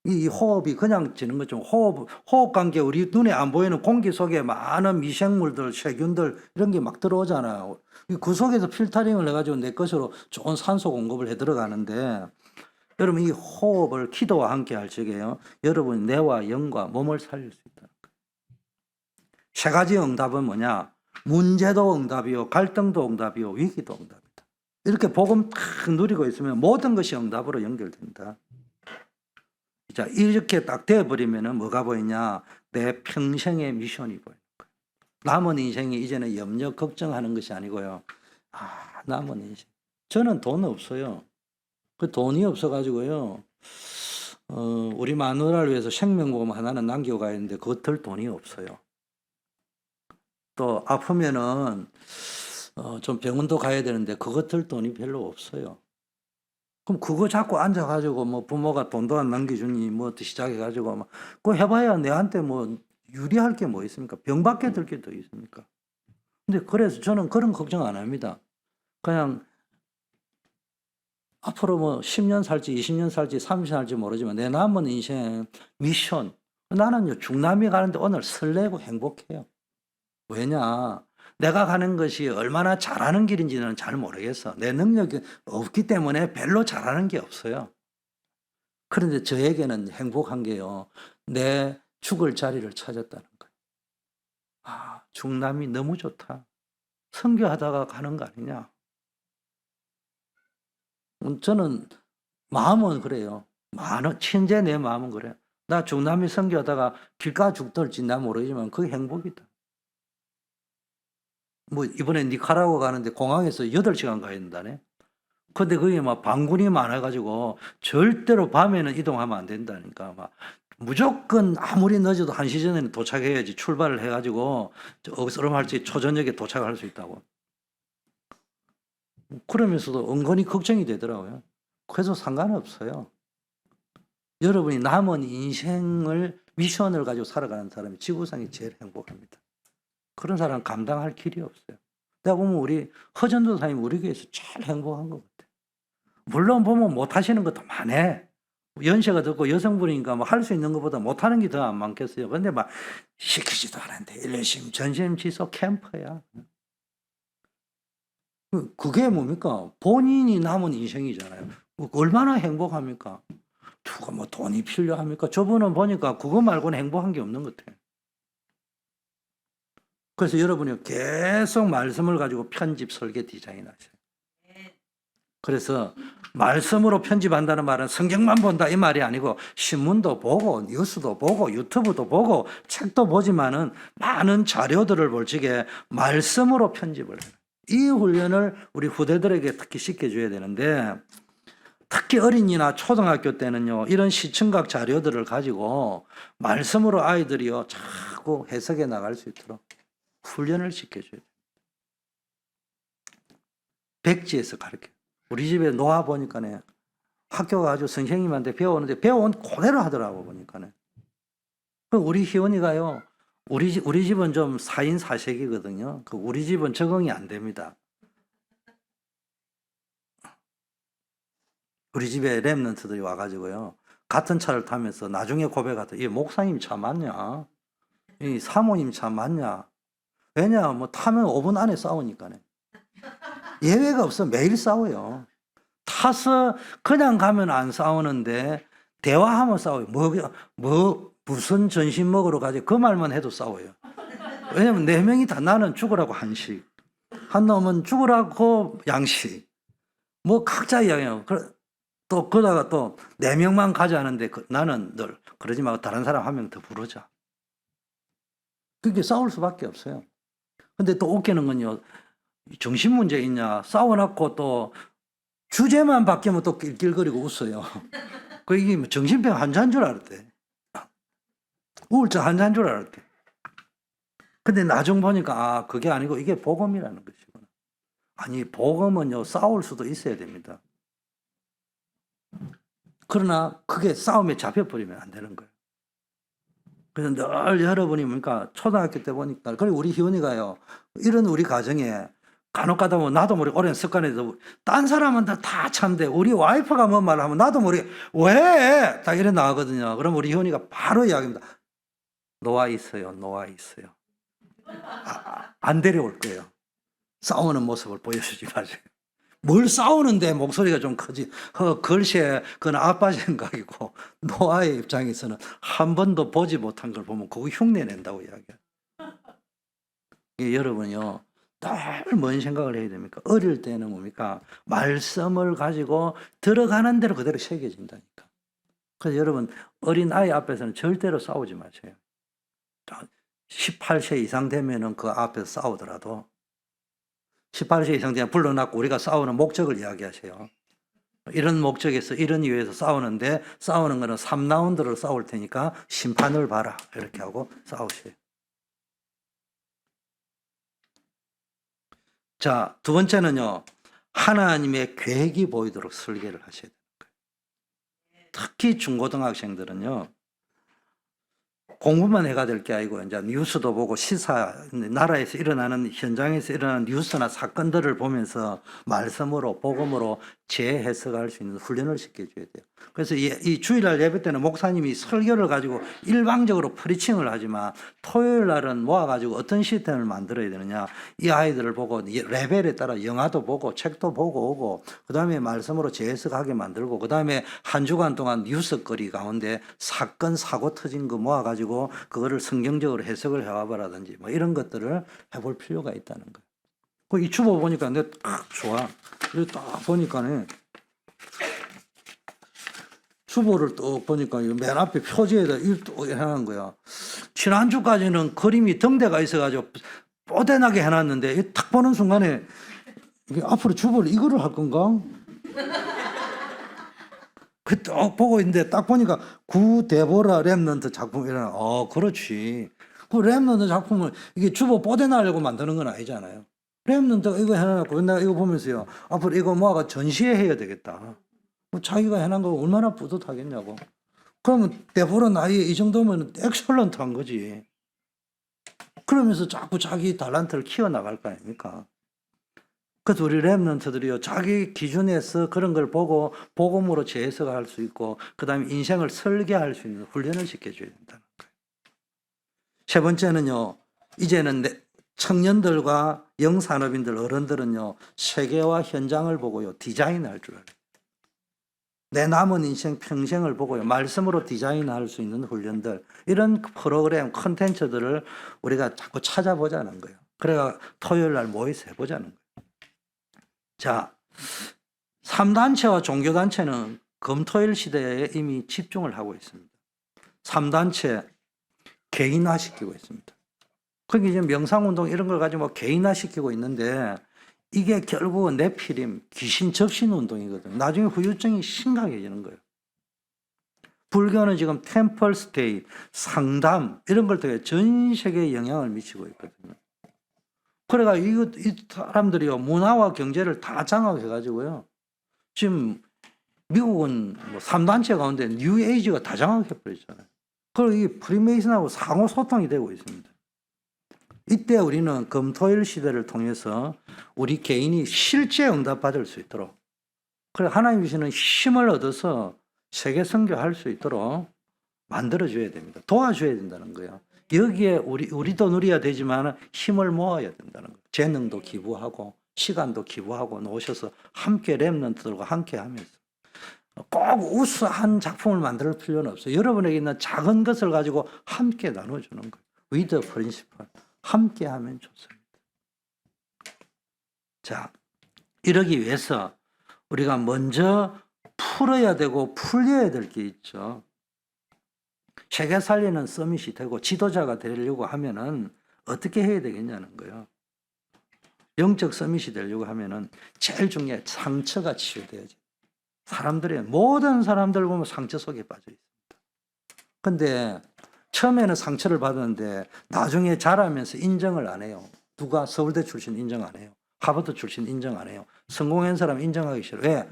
이 호흡이 그냥 지는 것 좀 호흡 관계, 우리 눈에 안 보이는 공기 속에 많은 미생물들, 세균들 이런 게 막 들어오잖아요. 그 속에서 필터링을 해가지고 내 것으로 좋은 산소 공급을 해 들어가는데, 여러분 이 호흡을 기도와 함께 할 적에요, 여러분 뇌와 영과 몸을 살릴 수 있다. 세 가지 응답은 뭐냐? 문제도 응답이요, 갈등도 응답이요, 위기도 응답이다. 이렇게 복음 탁 누리고 있으면 모든 것이 응답으로 연결된다. 자, 이렇게 딱 되어버리면 뭐가 보이냐? 내 평생의 미션이 보이는 거예요. 남은 인생이 이제는 염려, 걱정하는 것이 아니고요. 남은 인생. 저는 돈 없어요. 그 돈이 없어가지고요, 우리 마누라를 위해서 생명보험 하나는 남기고 가야 되는데 그것 들 돈이 없어요. 또 아프면은 좀 병원도 가야 되는데 그것 들 돈이 별로 없어요. 그럼 그거 자꾸 앉아가지고 뭐 부모가 돈도 안 남겨주니 뭐 시작해가지고 막 그거 해봐야 내한테 뭐 유리할 게 뭐 있습니까? 병밖에 들 게 더 있습니까? 근데 그래서 저는 그런 걱정 안 합니다. 그냥 앞으로 뭐 10년 살지 20년 살지 30년 살지 모르지만 내 남은 인생 미션, 나는요 중남미 가는데 오늘 설레고 행복해요. 왜냐? 내가 가는 것이 얼마나 잘하는 길인지는 잘 모르겠어. 내 능력이 없기 때문에 별로 잘하는 게 없어요. 그런데 저에게는 행복한 게요, 내 죽을 자리를 찾았다는 거예요. 중남이 너무 좋다. 선교하다가 가는 거 아니냐? 저는 마음은 그래요. 친제 내 마음은 그래요. 나 중남미 선교하다가 길가 죽들지 나 모르지만 그게 행복이다. 뭐 이번에 니카라과 가는데 공항에서 8시간 가야 된다네. 근데 그게 막 반군이 많아가지고 절대로 밤에는 이동하면 안 된다니까. 막 무조건 아무리 늦어도 1시 전에는 도착해야지, 출발을 해가지고 어스름할지 초저녁에 도착할 수 있다고. 그러면서도 은근히 걱정이 되더라고요. 그래서 상관없어요. 여러분이 남은 인생을, 미션을 가지고 살아가는 사람이 지구상이 제일 행복합니다. 그런 사람 감당할 길이 없어요. 내가 보면 우리 허전도사님 우리 교회에서 제일 행복한 것 같아요. 물론 보면 못 하시는 것도 많아. 연세가 듣고 여성분이니까 뭐 할 수 있는 것보다 못하는 게 더 안 많겠어요. 근데 막 시키지도 않았는데 일심 전심 지속 캠프야. 그게 뭡니까? 본인이 남은 인생이잖아요. 얼마나 행복합니까? 누가 뭐 돈이 필요합니까? 저분은 보니까 그거 말고는 행복한 게 없는 것 같아요. 그래서 여러분이 계속 말씀을 가지고 편집, 설계, 디자인하세요. 그래서 말씀으로 편집한다는 말은 성경만 본다 이 말이 아니고 신문도 보고 뉴스도 보고 유튜브도 보고 책도 보지만은 많은 자료들을 볼 적에 말씀으로 편집을 해요. 이 훈련을 우리 후대들에게 특히 시켜줘야 되는데 특히 어린이나 초등학교 때는요 이런 시청각 자료들을 가지고 말씀으로 아이들이요 자꾸 해석해 나갈 수 있도록 훈련을 시켜줘야 돼요. 백지에서 가르쳐요. 우리 집에 놓아 보니까네 학교 가지고 선생님한테 배우는데 배운 그대로 하더라고 보니까네. 우리 희원이가요. 우리 집은 좀 4인 4색이거든요. 우리 집은 적응이 안 됩니다. 우리 집에 랩런트들이 와가지고요. 같은 차를 타면서 나중에 고백하다. 이 목사님 차 맞냐? 이 사모님 차 맞냐? 왜냐? 뭐 타면 5분 안에 싸우니까네. 예외가 없어. 매일 싸워요. 타서 그냥 가면 안 싸우는데 대화하면 싸워요. 무슨 점심 먹으러 가지? 그 말만 해도 싸워요. 왜냐면 4명이 다 나는 죽으라고 한식, 한 놈은 죽으라고 양식. 뭐 각자 이야기해요. 또 그러다가 또 4명만 가자는데 나는 늘 그러지 말고 다른 사람 1명 더 부르자. 그게 싸울 수밖에 없어요. 근데 또 웃기는 건요. 정신 문제 있냐? 싸워놓고 또 주제만 바뀌면 또 낄낄거리고 웃어요. 이게 뭐 정신병 환자인 줄 알았대. 우울증 환자인 줄 알았대. 근데 나중 보니까 그게 아니고 이게 복음이라는 것이구나. 아니 복음은요 싸울 수도 있어야 됩니다. 그러나 그게 싸움에 잡혀버리면 안 되는 거예요. 그래서 늘 여러분이 뭡니까 초등학교 때 보니까 그리고 우리 희원이가요 이런 우리 가정에 간혹 가다 보면 나도 모르게 오랜 습관에서 딴 사람은 다 참대 우리 와이프가 뭔 말을 하면 나도 모르게 왜? 딱 이래 나가거든요. 그럼 우리 희원이가 바로 이야기합니다. 놓아 있어요. 안 데려올 거예요. 싸우는 모습을 보여주지 마세요. 뭘 싸우는데 목소리가 좀 크지. 글쎄 그건 아빠 생각이고 노아의 입장에서는 한 번도 보지 못한 걸 보면 그거 흉내 낸다고 이야기해요. 여러분요 늘 뭔 생각을 해야 됩니까? 어릴 때는 뭡니까? 말씀을 가지고 들어가는 대로 그대로 새겨진다니까. 그래서 여러분 어린 아이 앞에서는 절대로 싸우지 마세요. 18세 이상 되면은 그 앞에서 싸우더라도 18세 이상 되면 불러놨고 우리가 싸우는 목적을 이야기하세요. 이런 목적에서 이런 이유에서 싸우는데 싸우는 거는 3라운드를 싸울 테니까 심판을 봐라 이렇게 하고 싸우세요. 자, 두 번째는요. 하나님의 계획이 보이도록 설계를 하셔야 되는 거예요. 특히 중고등학생들은요. 공부만 해가 될 게 아니고 이제 뉴스도 보고 시사 나라에서 일어나는 현장에서 일어나는 뉴스나 사건들을 보면서 말씀으로 복음으로 재해석할 수 있는 훈련을 시켜줘야 돼요. 그래서 이 주일날 예배 때는 목사님이 설교를 가지고 일방적으로 프리칭을 하지만 토요일 날은 모아가지고 어떤 시스템을 만들어야 되느냐 이 아이들을 보고 레벨에 따라 영화도 보고 책도 보고 오고 그 다음에 말씀으로 재해석하게 만들고 그 다음에 한 주간 동안 뉴스거리 가운데 사건 사고 터진 거 모아가지고 그거를 성경적으로 해석을 해와봐라든지 뭐 이런 것들을 해볼 필요가 있다는 거예요. 이 주보 보니까 내가 딱 좋아. 딱 보니까는 주보를 또 보니까 맨 앞에 표지에다 이렇게 해놓은 거야. 지난주까지는 그림이 등대가 있어가지고 뽀대나게 해놨는데 딱 보는 순간에 이게 앞으로 주보를 이거를 할 건가? 그 딱 보고 있는데 딱 보니까 구 데보라 렘넌트 작품이라는 그렇지. 그 렘넌트 작품을 이게 주보 뽀대나려고 만드는 건 아니잖아요. 렘넌트가 이거 해놔놓고 내가 이거 보면서요. 앞으로 이거 모아가 전시회 해야 되겠다. 자기가 해놓은 거 얼마나 뿌듯하겠냐고. 그러면 데보라 나이 이 정도면 엑설런트한 거지. 그러면서 자꾸 자기 달란트를 키워나갈 거 아닙니까? 그래서 우리 랩런트들이요, 자기 기준에서 그런 걸 보고 복음으로 재해석할 수 있고, 그 다음에 인생을 설계할 수 있는 훈련을 시켜줘야 된다는 거예요. 세 번째는요, 이제는 청년들과 영산업인들, 어른들은요, 세계와 현장을 보고요, 디자인할 줄 알아요. 내 남은 인생 평생을 보고요, 말씀으로 디자인할 수 있는 훈련들, 이런 프로그램, 컨텐츠들을 우리가 자꾸 찾아보자는 거예요. 그래가 토요일 날 모여서 해보자는 거예요. 자, 3단체와 종교단체는 금토일 시대에 이미 집중을 하고 있습니다. 3단체 개인화시키고 있습니다. 그게 이제 명상운동 이런 걸 가지고 개인화시키고 있는데, 이게 결국은 네피림, 귀신 적신 운동이거든요. 나중에 후유증이 심각해지는 거예요. 불교는 지금 템플 스테이, 상담 이런 걸 통해 전 세계에 영향을 미치고 있거든요. 그래가 이 사람들이요, 문화와 경제를 다 장악해가지고요, 지금 미국은 뭐 3단체 가운데 뉴에이지가 다 장악해버렸잖아요. 그리고 이 프리메이슨하고 상호 소통이 되고 있습니다. 이때 우리는 금토일 시대를 통해서 우리 개인이 실제 응답받을 수 있도록, 그래 하나님 주시는 힘을 얻어서 세계 선교할 수 있도록 만들어줘야 됩니다. 도와줘야 된다는 거예요. 여기에 우리도 누려야 되지만 힘을 모아야 된다는 거예요. 재능도 기부하고 시간도 기부하고 오셔서 함께 랩런트들과 함께 하면서 꼭 우수한 작품을 만들 필요는 없어요. 여러분에게 있는 작은 것을 가지고 함께 나눠주는 거예요. With the principle. 함께 하면 좋습니다. 자, 이러기 위해서 우리가 먼저 풀어야 되고 풀려야 될 게 있죠. 세계 살리는 서밋이 되고 지도자가 되려고 하면은 어떻게 해야 되겠냐는 거예요. 영적 서밋이 되려고 하면은 제일 중요해, 상처가 치유돼야지. 모든 사람들 보면 상처 속에 빠져 있습니다. 근데 처음에는 상처를 받았는데 나중에 자라면서 인정을 안 해요. 누가 서울대 출신 인정 안 해요. 하버드 출신 인정 안 해요. 성공한 사람 인정하기 싫어요. 왜?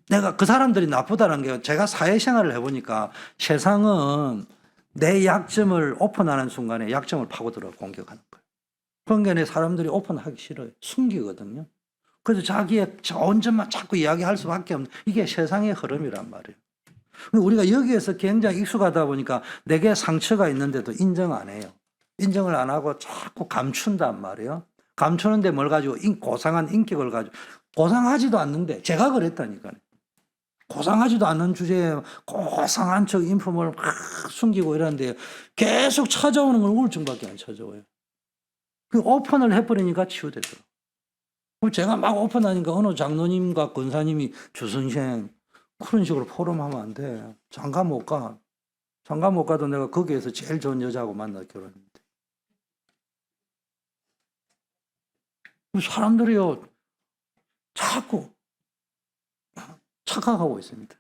내가 그 사람들이 나쁘다는 게, 제가 사회생활을 해보니까 세상은 내 약점을 오픈하는 순간에 약점을 파고들어 공격하는 거예요. 그러니까 사람들이 오픈하기 싫어요. 숨기거든요. 그래서 자기의 좋은 점만 자꾸 이야기할 수밖에 없는, 이게 세상의 흐름이란 말이에요. 우리가 여기에서 굉장히 익숙하다 보니까 내게 상처가 있는데도 인정 안 해요. 인정을 안 하고 자꾸 감춘단 말이에요. 감추는데 뭘 가지고 고상한 인격을 가지고, 고상하지도 않는데 제가 그랬다니까요. 고상하지도 않는 주제에 고상한 척 인품을 막 숨기고 이러는데 계속 찾아오는 건 우울증밖에 안 찾아와요. 그 오픈을 해버리니까 치유되더라고요. 제가 막 오픈하니까 어느 장로님과 권사님이 주선생 그런 식으로 포럼하면 안 돼. 장가 못 가. 장가 못 가도 내가 거기에서 제일 좋은 여자하고 만나 결혼했는데. 사람들이요, 자꾸 착각하고 있습니다.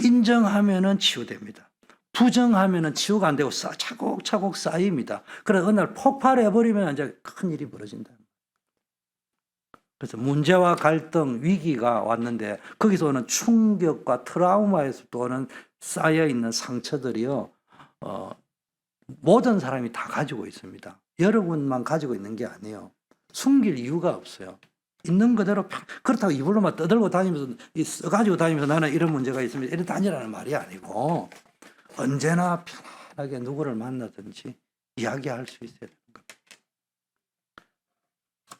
인정하면은 치유됩니다. 부정하면은 치유가 안 되고 차곡차곡 쌓입니다. 그래 어느 날 폭발해버리면 이제 큰 일이 벌어진다. 그래서 문제와 갈등, 위기가 왔는데 거기서 오는 충격과 트라우마에서 또 오는 쌓여있는 상처들이요, 모든 사람이 다 가지고 있습니다. 여러분만 가지고 있는 게 아니에요. 숨길 이유가 없어요. 있는 그대로, 그렇다고 이불로만 떠들고 다니면서, 써가지고 다니면서 나는 이런 문제가 있습니다, 이래 다니라는 말이 아니고, 언제나 편안하게 누구를 만나든지 이야기할 수 있어야 됩니다.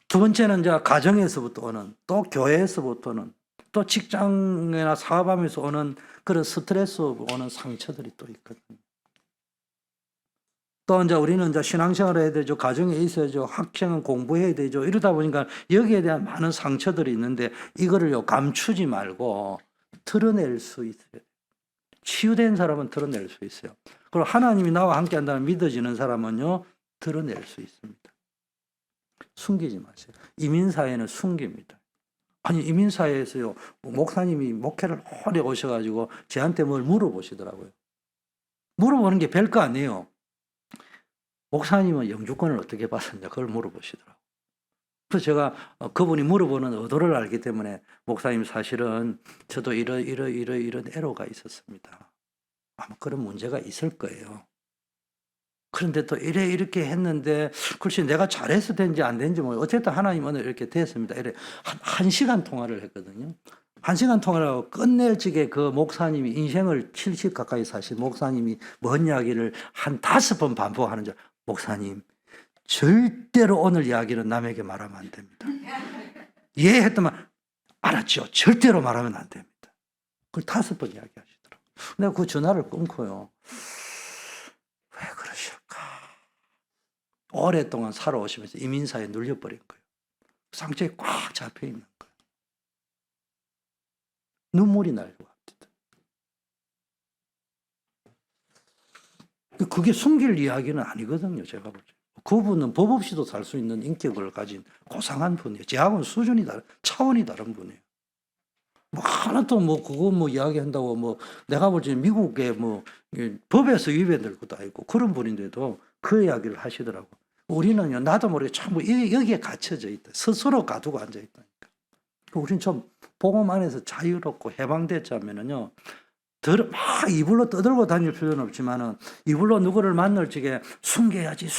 두 번째는 이제 가정에서부터 오는, 또 교회에서부터는, 또 직장이나 사업하면서 오는 그런 스트레스 오는 상처들이 또 있거든요. 또 이제 우리는 이제 신앙생활을 해야 되죠. 가정에 있어야죠. 학생은 공부해야 되죠. 이러다 보니까 여기에 대한 많은 상처들이 있는데 이거를요, 감추지 말고 드러낼 수 있어요. 치유된 사람은 드러낼 수 있어요. 그리고 하나님이 나와 함께 한다는 믿어지는 사람은요, 드러낼 수 있습니다. 숨기지 마세요. 이민사회는 숨깁니다. 아니, 이민사회에서요, 목사님이 목회를 오래 오셔가지고 저한테 뭘 물어보시더라고요. 물어보는 게 별거 아니에요. 목사님은 영주권을 어떻게 받았냐, 그걸 물어보시더라고요. 그래서 제가 그분이 물어보는 의도를 알기 때문에, 목사님 사실은 저도 이런 애로가 있었습니다. 아마 그런 문제가 있을 거예요. 그런데 또 이렇게 했는데 글쎄 내가 잘해서 된지 안 된지 뭐 어쨌든 하나님 오늘 이렇게 됐습니다. 이래 한 시간 통화를 했거든요. 1시간 통화를 하고 끝낼 적에 그 목사님이 인생을 70 가까이 사신 목사님이 뭔 이야기를 한 5번 반복하는 줄. 목사님 절대로 오늘 이야기는 남에게 말하면 안 됩니다. 예 했더만 알았죠. 절대로 말하면 안 됩니다. 그걸 5번 이야기하시더라고요. 내가 그 전화를 끊고요. 왜 그러실까? 오랫동안 살아오시면서 이민사에 눌려버린 거예요. 상처에 꽉 잡혀있는 거예요. 눈물이 나려고 합니다. 그게 숨길 이야기는 아니거든요. 제가 볼 때. 그분은 법 없이도 살 수 있는 인격을 가진 고상한 분이에요. 제하고는 수준이 다른, 차원이 다른 분이에요. 뭐 하나도 뭐 그거 뭐 이야기한다고 뭐 내가 볼 때는 미국의 뭐 법에서 위배될 것도 아니고 그런 분인데도 그 이야기를 하시더라고. 우리는요 나도 모르게 참 여기에 갇혀져 있다. 스스로 가두고 앉아 있다니까. 우리는 좀 복음 안에서 자유롭고 해방됐자면은요. 막 이불로 떠들고 다닐 필요는 없지만은 이불로 누구를 만날 적에 숨겨야지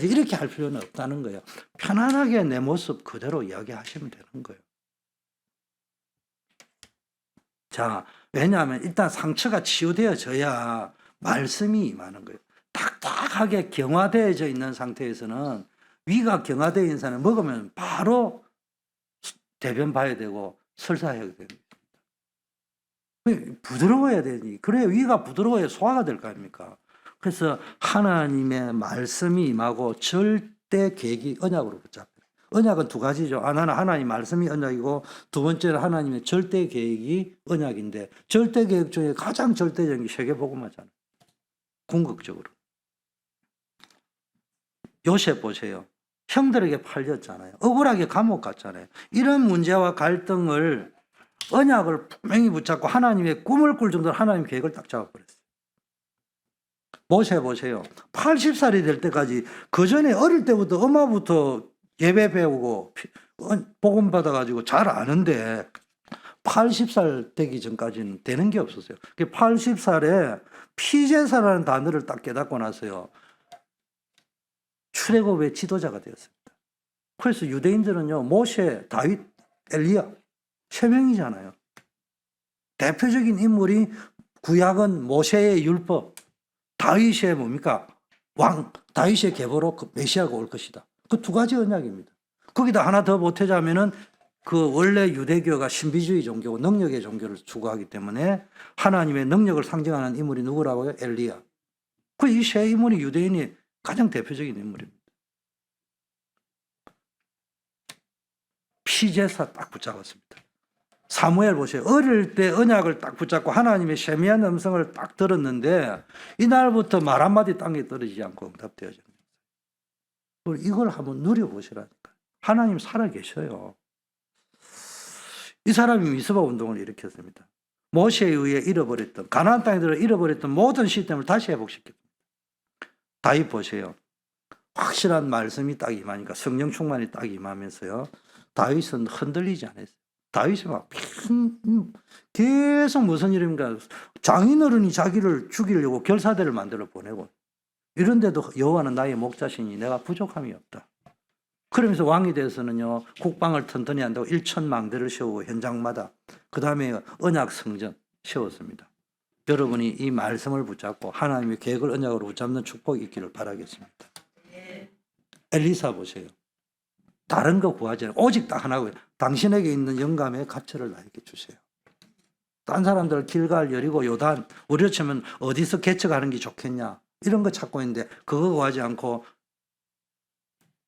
이렇게 할 필요는 없다는 거예요. 편안하게 내 모습 그대로 이야기하시면 되는 거예요. 자, 왜냐하면 일단 상처가 치유되어져야 말씀이 임하는 거예요. 딱딱하게 경화되어져 있는 상태에서는 위가 경화되어 있는 사람은 먹으면 바로 대변 봐야 되고 설사해야 됩니다. 부드러워야 되니 그래야 위가 부드러워야 소화가 될 거 아닙니까? 그래서 하나님의 말씀이 임하고 절대 계획이 언약으로 붙잡혀요. 언약은 2가지죠. 하나는 하나님 말씀이 언약이고 두 번째는 하나님의 절대 계획이 언약인데 절대 계획 중에 가장 절대적인 게 세계복음화잖아요. 궁극적으로. 요셉 보세요. 형들에게 팔렸잖아요. 억울하게 감옥 갔잖아요. 이런 문제와 갈등을 언약을 분명히 붙잡고 하나님의 꿈을 꿀 정도로 하나님 계획을 딱 잡아버렸어요. 모세 보세요. 80살이 될 때까지 그 전에 어릴 때부터 엄마부터 예배 배우고 복음 받아가지고 잘 아는데 80살 되기 전까지는 되는 게 없었어요. 80살에 피제사라는 단어를 딱 깨닫고 나서요. 출애굽의 지도자가 되었습니다. 그래서 유대인들은요. 모세, 다윗, 엘리야 3명이잖아요. 대표적인 인물이 구약은 모세의 율법, 다윗의 뭡니까? 왕, 다윗의 계보로 그 메시아가 올 것이다. 그 2가지 언약입니다. 거기다 하나 더 보태자면은 그 원래 유대교가 신비주의 종교고 능력의 종교를 추구하기 때문에 하나님의 능력을 상징하는 인물이 누구라고요? 엘리야. 그 이 3인물이 유대인이 가장 대표적인 인물입니다. 피제사 딱 붙잡았습니다. 사무엘 보세요. 어릴 때 언약을 딱 붙잡고 하나님의 세미한 음성을 딱 들었는데 이날부터 말 한마디 땅에 떨어지지 않고 응답되어집니다. 이걸 한번 누려보시라니까. 하나님 살아계셔요. 이 사람이 미스바 운동을 일으켰습니다. 모세에 의해 잃어버렸던 가나안 땅에 들어 잃어버렸던 모든 시스템을 다시 회복시켰습니다. 다윗 보세요. 확실한 말씀이 딱 임하니까 성령 충만이 딱 임하면서요. 다윗은 흔들리지 않았어요. 다윗이 막 계속 무슨 일입니까? 장인어른이 자기를 죽이려고 결사대를 만들어 보내고 이런데도 여호와는 나의 목자시니 내가 부족함이 없다. 그러면서 왕이 돼서는요. 국방을 튼튼히 한다고 1,000망대를 세우고 현장마다 그 다음에 언약 성전 세웠습니다. 여러분이 이 말씀을 붙잡고 하나님의 계획을 언약으로 붙잡는 축복이 있기를 바라겠습니다. 엘리사 보세요. 다른 거 구하지 않아요. 오직 딱 하나고요. 당신에게 있는 영감의 가치를 나에게 주세요. 딴 사람들 길갈 여리고 요단 우리로 치면 어디서 개척하는 게 좋겠냐 이런 거 찾고 있는데 그거 구하지 않고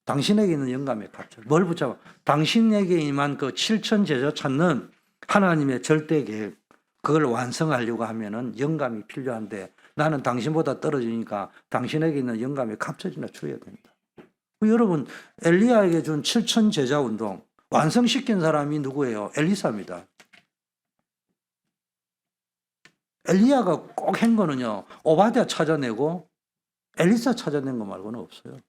당신에게 있는 영감의 가치 뭘 붙잡아? 당신에게 임한 그 7천 제자 찾는 하나님의 절대 계획 그걸 완성하려고 하면은 영감이 필요한데 나는 당신보다 떨어지니까 당신에게 있는 영감의 값어치나 줘야 됩니다. 여러분 엘리야에게 준 7천 제자 운동 완성시킨 사람이 누구예요? 엘리사입니다. 엘리야가 꼭 한 거는요. 오바댜 찾아내고 엘리사 찾아낸 거 말고는 없어요.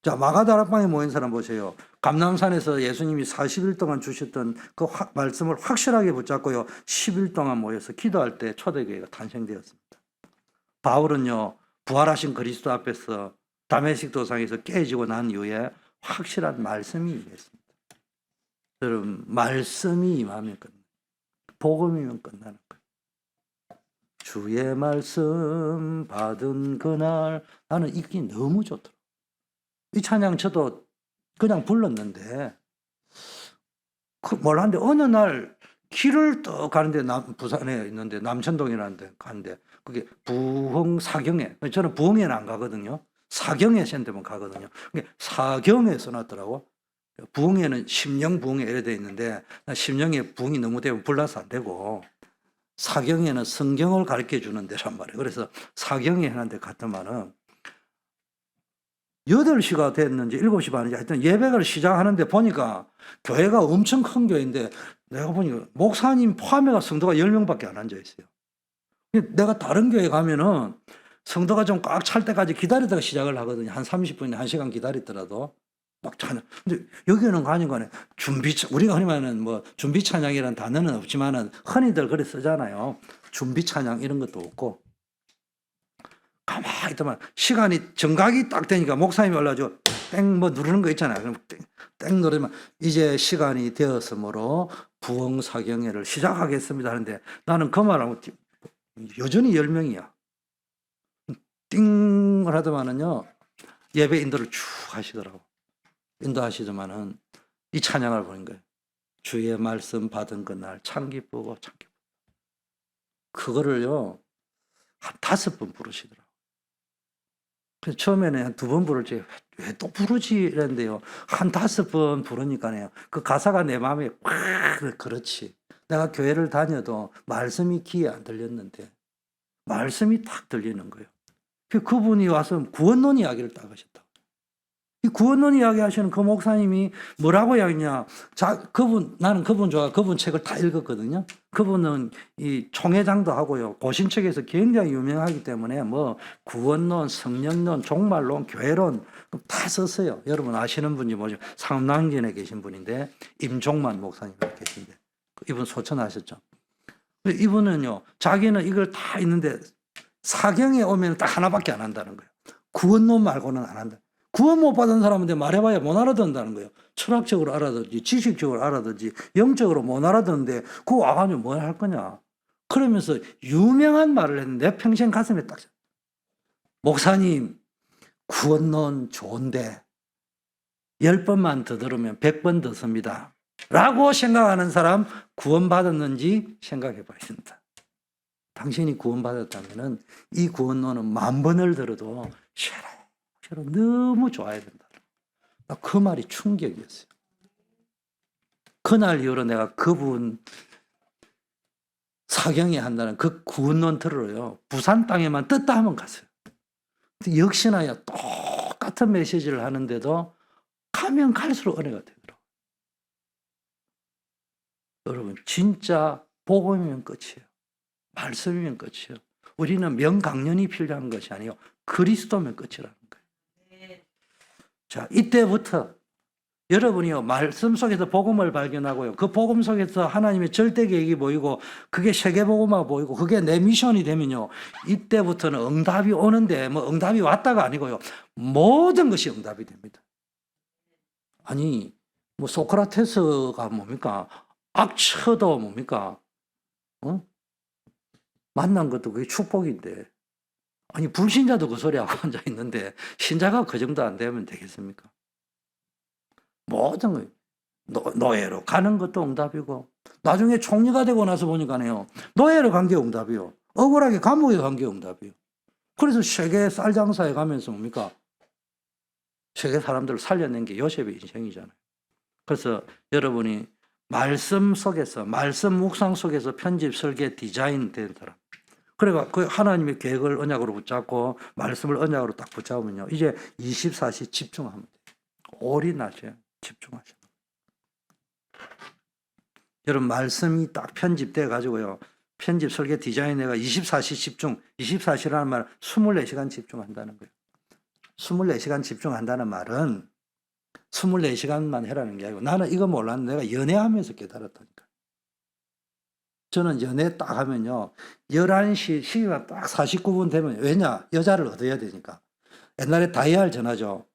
자, 마가다락방에 모인 사람 보세요. 감람산에서 예수님이 40일 동안 주셨던 그 말씀을 확실하게 붙잡고요. 10일 동안 모여서 기도할 때 초대교회가 탄생되었습니다. 바울은요. 부활하신 그리스도 앞에서 다메섹 도상에서 깨지고 난 이후에 확실한 말씀이 임했습니다. 여러분, 말씀이 임하면 끝나요. 복음이면 끝나는 거예요. 주의 말씀 받은 그날, 나는 이게 너무 좋더라고요. 이 찬양 저도 그냥 불렀는데 몰랐는데 어느 날 길을 떠 가는데 부산에 있는데 남천동이라는 데 가는데 그게 부흥 사경에, 저는 부흥에는 안 가거든요. 사경에 센터만 가거든요. 사경에 써놨더라고. 부흥에는 심령 부흥에 이래 돼 있는데 심령에 부흥이 너무 되면 불나서 안 되고 사경에는 성경을 가르쳐 주는 데란 말이에요. 그래서 사경에 하는 데 갔더만은 8시가 됐는지 7시 반인지 하여튼 예배를 시작하는데 보니까 교회가 엄청 큰 교회인데 내가 보니까 목사님 포함해가 성도가 10명밖에 안 앉아 있어요. 내가 다른 교회 가면은 성도가 좀 꽉 찰 때까지 기다리다가 시작을 하거든요. 한 30분이나 1시간 기다리더라도 막 찬양. 근데 여기는 가니까 우리가 흔히 말하는 뭐 준비 찬양이라는 단어는 없지만은 흔히들 그래 쓰잖아요. 준비 찬양 이런 것도 없고 가만히 있더만 시간이 정각이 딱 되니까 목사님이 올라줘 땡 뭐 누르는 거 있잖아요. 그럼 땡 누르면 이제 시간이 되었으므로 부흥사경회를 시작하겠습니다 하는데 나는 그 말하고 여전히 10명이야. 띵을 하더만은요 예배 인도를 쭉 하시더라고. 인도하시더만은 이 찬양을 보는 거예요. 주의 말씀 받은 그날 참 기쁘고 참 기쁘고. 그거를요 한 5번 부르시더라고. 그래서 처음에는 한 2번 부를지 왜 또 부르지 이랬는데요. 한 5번 부르니까요. 그 가사가 내 마음에 팍 그렇지. 내가 교회를 다녀도 말씀이 귀에 안 들렸는데 말씀이 딱 들리는 거예요. 그분이 와서 구원론 이야기를 딱 하셨다. 이 구원론 이야기 하시는 그 목사님이 뭐라고 이야기냐. 나는 그분 좋아. 그분 책을 다 읽었거든요. 그분은 이 총회장도 하고요. 고신책에서 굉장히 유명하기 때문에 뭐 구원론, 성령론, 종말론, 교회론 다 썼어요. 여러분 아시는 분이 뭐죠? 상남진에 계신 분인데 임종만 목사님 계신데 이분 소천하셨죠. 이분은요. 자기는 이걸 다 있는데 사경에 오면 딱 하나밖에 안 한다는 거예요. 구원론 말고는 안 한다. 구원 못 받은 사람한테 말해봐야 못 알아듣는다는 거예요. 철학적으로 알아듣지, 지식적으로 알아듣지, 영적으로 못 알아듣는데 그거 와가지고 뭘 할 거냐. 그러면서 유명한 말을 했는데 내 평생 가슴에 딱 목사님 구원론 좋은데 10번만 더 들으면 100번 더 씁니다. 라고 생각하는 사람 구원받았는지 생각해 봐야 된다. 당신이 구원받았다면 이 구원론은 10,000번을 들어도 쉐로 너무 좋아야 된다. 그 말이 충격이었어요. 그날 이후로 내가 그분 사경에 한다는 그 구원론 들으러요. 부산 땅에만 떴다 하면 갔어요. 역시나 똑같은 메시지를 하는데도 가면 갈수록 은혜가 되더라고요. 여러분 진짜 복음이면 끝이에요. 말씀이면 끝이에요. 우리는 명강연이 필요한 것이 아니요 그리스도면 끝이라는 거예요. 자, 이때부터 여러분이요 말씀 속에서 복음을 발견하고요 그 복음 속에서 하나님의 절대 계획이 보이고 그게 세계복음화 보이고 그게 내 미션이 되면요 이때부터는 응답이 오는데 뭐 응답이 왔다가 아니고요 모든 것이 응답이 됩니다. 아니 뭐 소크라테스가 뭡니까? 악처도 뭡니까? 만난 것도 그게 축복인데 아니 불신자도 그 소리하고 앉아 있는데 신자가 그 정도 안 되면 되겠습니까? 모든 거 노예로 가는 것도 응답이고 나중에 총리가 되고 나서 보니까요 노예로 간 게 응답이요 억울하게 감옥에 간 게 응답이요. 그래서 세계 쌀장사에 가면서 뭡니까? 세계 사람들을 살려낸 게 요셉의 인생이잖아요. 그래서 여러분이 말씀 속에서 말씀 묵상 속에서 편집 설계 디자인 된 사람 그래가 그 하나님의 계획을 언약으로 붙잡고 말씀을 언약으로 딱 붙잡으면요 이제 24시 집중하면 돼요. 올인하세요. 집중하세요. 여러분 말씀이 딱 편집돼 가지고요 편집 설계 디자인 내가 24시 집중 24시라는 말 24시간 집중한다는 거예요. 24시간 집중한다는 말은 24시간만 해라는 게 아니고 나는 이거 몰랐는데 내가 연애하면서 깨달았다니까. 저는 연애 딱 하면요. 11시 시기가 딱 49분 되면 왜냐? 여자를 얻어야 되니까. 옛날에 다이얼 전화죠.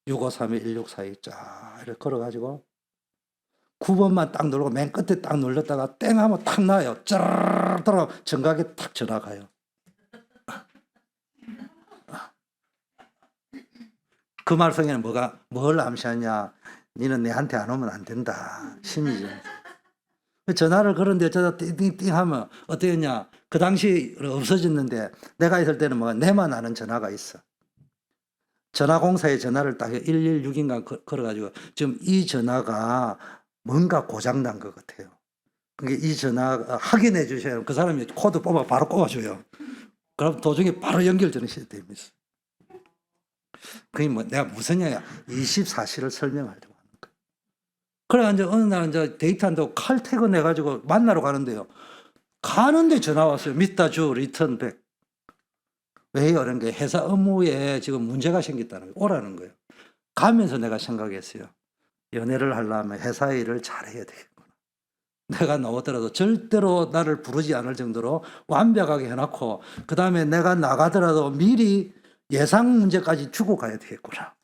6531-1642 쫙 이렇게 걸어가지고 9번만 딱 누르고 맨 끝에 딱 눌렀다가 땡 하면 탁 나요. 쩌르르 돌아 정각에 탁 전화 가요. 그 말속에는 뭘 암시하냐? 니는 내한테 안 오면 안 된다. 심리죠. 전화를 걸었는데 저자 띵띵띵 하면 어떻겠냐? 그 당시 없어졌는데 내가 있을 때는 내만 아는 전화가 있어. 전화공사에 전화를 딱 116인가 걸어가지고 지금 이 전화가 뭔가 고장난 것 같아요. 그러니까 이 전화 확인해 주셔야 그 사람이 코드 뽑아 바로 꼽아줘요. 그럼 도중에 바로 연결되는 시스템이 있어. 그게 내가 무슨 얘기야? 24시를 설명하려고 하는 거야. 그래 이제 어느 날 이제 데이트한다고 칼퇴근해가지고 만나러 가는데요. 가는데 전화 왔어요. 미스터 리턴 백. 왜 이런 게 회사 업무에 지금 문제가 생겼다는 거예요. 오라는 거예요. 가면서 내가 생각했어요. 연애를 하려면 회사 일을 잘해야 되겠구나. 내가 나오더라도 절대로 나를 부르지 않을 정도로 완벽하게 해놓고 그 다음에 내가 나가더라도 미리 예상 문제까지 주고 가야 되겠구나.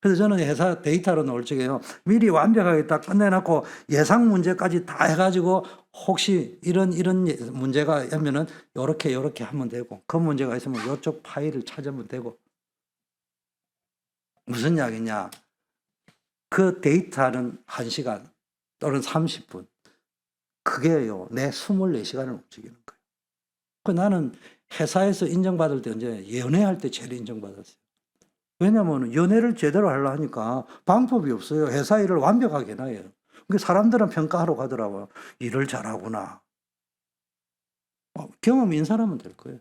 그래서 저는 회사 데이터로 나올 적에요. 미리 완벽하게 딱 끝내놓고 예상 문제까지 다 해가지고 혹시 이런 문제가 있으면은 요렇게 하면 되고 그 문제가 있으면 요쪽 파일을 찾으면 되고 무슨 이야기냐. 그 데이터는 1시간 또는 30분. 그게요. 내 24시간을 움직이는 거예요. 그 나는 회사에서 인정받을 때 이제 연애할 때 제일 인정받았어요. 왜냐면 연애를 제대로 하려 하니까 방법이 없어요. 회사 일을 완벽하게 해놔요. 그러니까 사람들은 평가하러 가더라고요. 일을 잘하구나. 경험이 있는 사람은 될 거예요.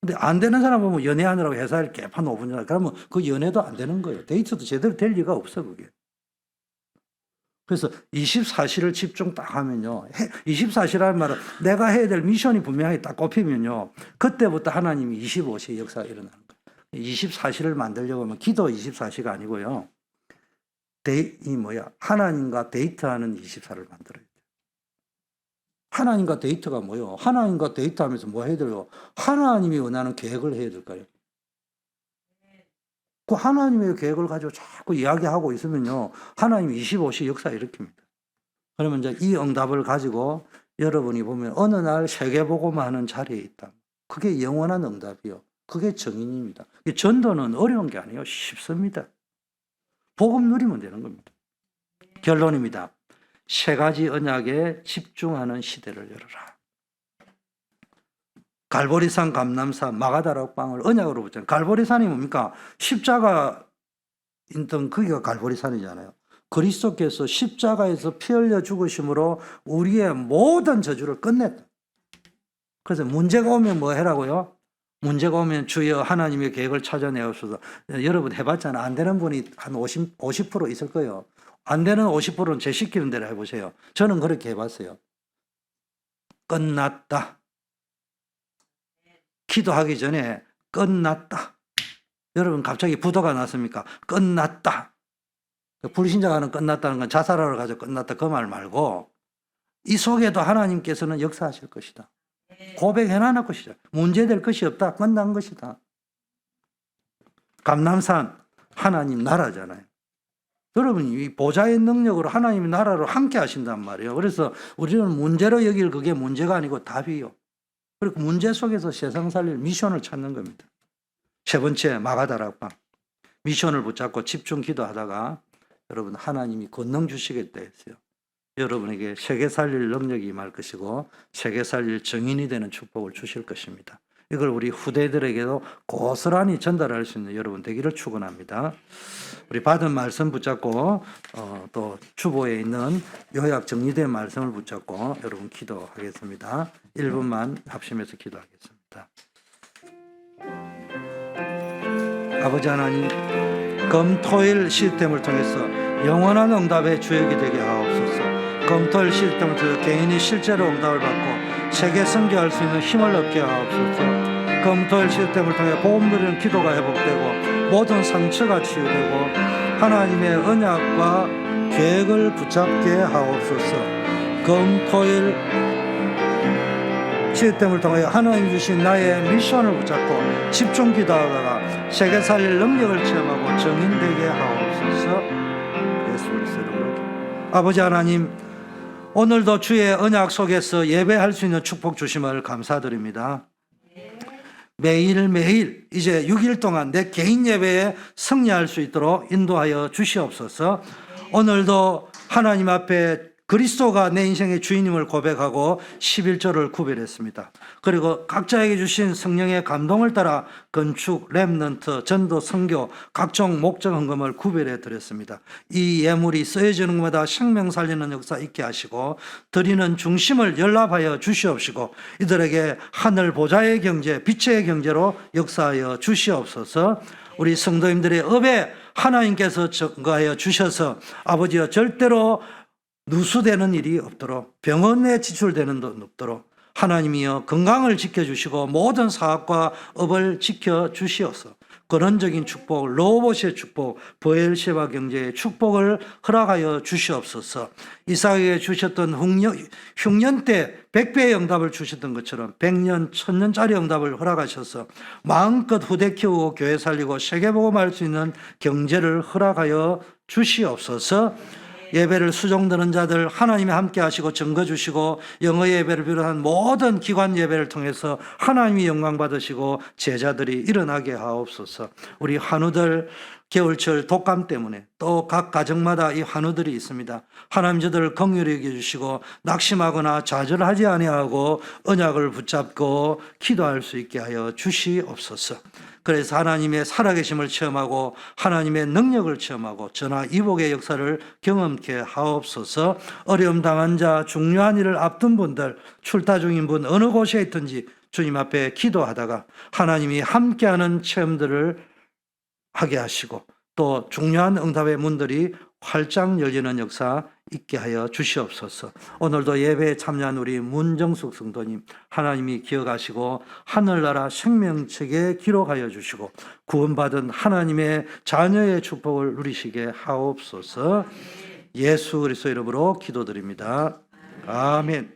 근데 안 되는 사람 보면 연애하느라고 회사 일 개판 5분 전에 그러면 그 연애도 안 되는 거예요. 데이트도 제대로 될 리가 없어 그게. 그래서 24시를 집중 딱 하면요. 24시라는 말은 내가 해야 될 미션이 분명하게 딱 꼽히면요. 그때부터 하나님이 25시의 역사가 일어나는 거예요. 24시를 만들려고 하면 기도 24시가 아니고요. 하나님과 데이트하는 24를 만들어야 돼요. 하나님과 데이트가 뭐예요? 하나님과 데이트하면서 뭐 해야 돼요? 하나님이 원하는 계획을 해야 될까요? 그 하나님의 계획을 가지고 자꾸 이야기하고 있으면요. 하나님이 25시 역사 일으킵니다. 그러면 이제 이 응답을 가지고 여러분이 보면 어느 날 세계복음화 하는 자리에 있다. 그게 영원한 응답이요. 그게 정인입니다. 전도는 어려운 게 아니에요. 쉽습니다. 복음 누리면 되는 겁니다. 결론입니다. 3가지 언약에 집중하는 시대를 열어라. 갈보리산, 감람산, 마가다락방을 언약으로 붙잖아요. 갈보리산이 뭡니까? 십자가 있던 거기가 갈보리산이잖아요. 그리스도께서 십자가에서 피 흘려 죽으심으로 우리의 모든 저주를 끝냈다. 그래서 문제가 오면 뭐 해라고요? 문제가 오면 주여 하나님의 계획을 찾아내옵소서. 여러분 해봤잖아요. 안 되는 분이 한 50% 있을 거예요. 안 되는 50%는 제 시키는 대로 해보세요. 저는 그렇게 해봤어요. 끝났다. 기도하기 전에 끝났다. 여러분 갑자기 부도가 났습니까? 끝났다. 불신자가는 끝났다는 건 자살하러 가서 끝났다 그 말 말고 이 속에도 하나님께서는 역사하실 것이다. 고백해놔놓을 것이다. 문제될 것이 없다. 끝난 것이다. 감람산 하나님 나라잖아요. 여러분 이 보좌의 능력으로 하나님의 나라로 함께 하신단 말이에요. 그래서 우리는 문제로 여길 그게 문제가 아니고 답이요. 그리고 문제 속에서 세상 살릴 미션을 찾는 겁니다. 3번째 마가다락방. 미션을 붙잡고 집중 기도하다가 여러분 하나님이 권능 주시겠다 했어요. 여러분에게 세계 살릴 능력이 임할 것이고 세계 살릴 증인이 되는 축복을 주실 것입니다. 이걸 우리 후대들에게도 고스란히 전달할 수 있는 여러분 되기를 축원합니다. 우리 받은 말씀 붙잡고 또 주보에 있는 요약 정리된 말씀을 붙잡고 여러분 기도하겠습니다. 1분만 합심해서 기도하겠습니다. 아버지 하나님, 금토일 시스템을 통해서 영원한 응답의 주역이 되게 하옵소서. 금토일 시스템을 통해서 개인이 실제로 응답을 받고 세계 선교할 수 있는 힘을 얻게 하옵소서. 금토일 시스템을 통해 복음 누리는 기도가 회복되고 모든 상처가 치유되고 하나님의 언약과 계획을 붙잡게 하옵소서. 금, 토일 시스템을 통하여 하나님 주신 나의 미션을 붙잡고 집중 기도하다가 세계 살릴 능력을 체험하고 정인되게 하옵소서. 예수 그리스도 이름으로. 아버지 하나님, 오늘도 주의 언약 속에서 예배할 수 있는 축복 주심을 감사드립니다. 매일매일 이제 6일 동안 내 개인 예배에 승리할 수 있도록 인도하여 주시옵소서. 오늘도 하나님 앞에 그리스도가 내 인생의 주인임을 고백하고 11조를 구별했습니다. 그리고 각자에게 주신 성령의 감동을 따라 건축, 렘넌트, 전도, 선교, 각종 목적 헌금을 구별해 드렸습니다. 이 예물이 쓰여지는 것마다 생명 살리는 역사 있게 하시고 드리는 중심을 연락하여 주시옵시고 이들에게 하늘 보좌의 경제, 빛의 경제로 역사하여 주시옵소서. 우리 성도님들의 업에 하나님께서 증거하여 주셔서 아버지여 절대로 누수되는 일이 없도록, 병원에 지출되는 것 없도록 하나님이여 건강을 지켜주시고 모든 사업과 업을 지켜주시어서 근원적인 축복, 로봇의 축복, 보엘셰바 경제의 축복을 허락하여 주시옵소서. 이삭에게 주셨던 흉년 때 100배의 응답을 주셨던 것처럼 100년, 1000년짜리 응답을 허락하셔서 마음껏 후대 키우고 교회 살리고 세계복음할 수 있는 경제를 허락하여 주시옵소서. 예배를 수종드는 자들 하나님이 함께 하시고 증거 주시고 영어 예배를 비롯한 모든 기관 예배를 통해서 하나님이 영광 받으시고 제자들이 일어나게 하옵소서. 우리 한우들 겨울철 독감 때문에 또 각 가정마다 이 한우들이 있습니다. 하나님 저들을 긍휼히 여겨주시고 낙심하거나 좌절하지 아니하고 언약을 붙잡고 기도할 수 있게 하여 주시옵소서. 그래서 하나님의 살아계심을 체험하고 하나님의 능력을 체험하고 전화 이복의 역사를 경험케 하옵소서. 어려움 당한 자, 중요한 일을 앞둔 분들, 출타 중인 분 어느 곳에 있든지 주님 앞에 기도하다가 하나님이 함께하는 체험들을 하게 하시고 또 중요한 응답의 문들이 활짝 열리는 역사 있게 하여 주시옵소서. 오늘도 예배에 참여한 우리 문정숙 성도님 하나님이 기억하시고 하늘나라 생명책에 기록하여 주시고 구원받은 하나님의 자녀의 축복을 누리시게 하옵소서. 예수 그리스도 이름으로 기도드립니다. 아멘.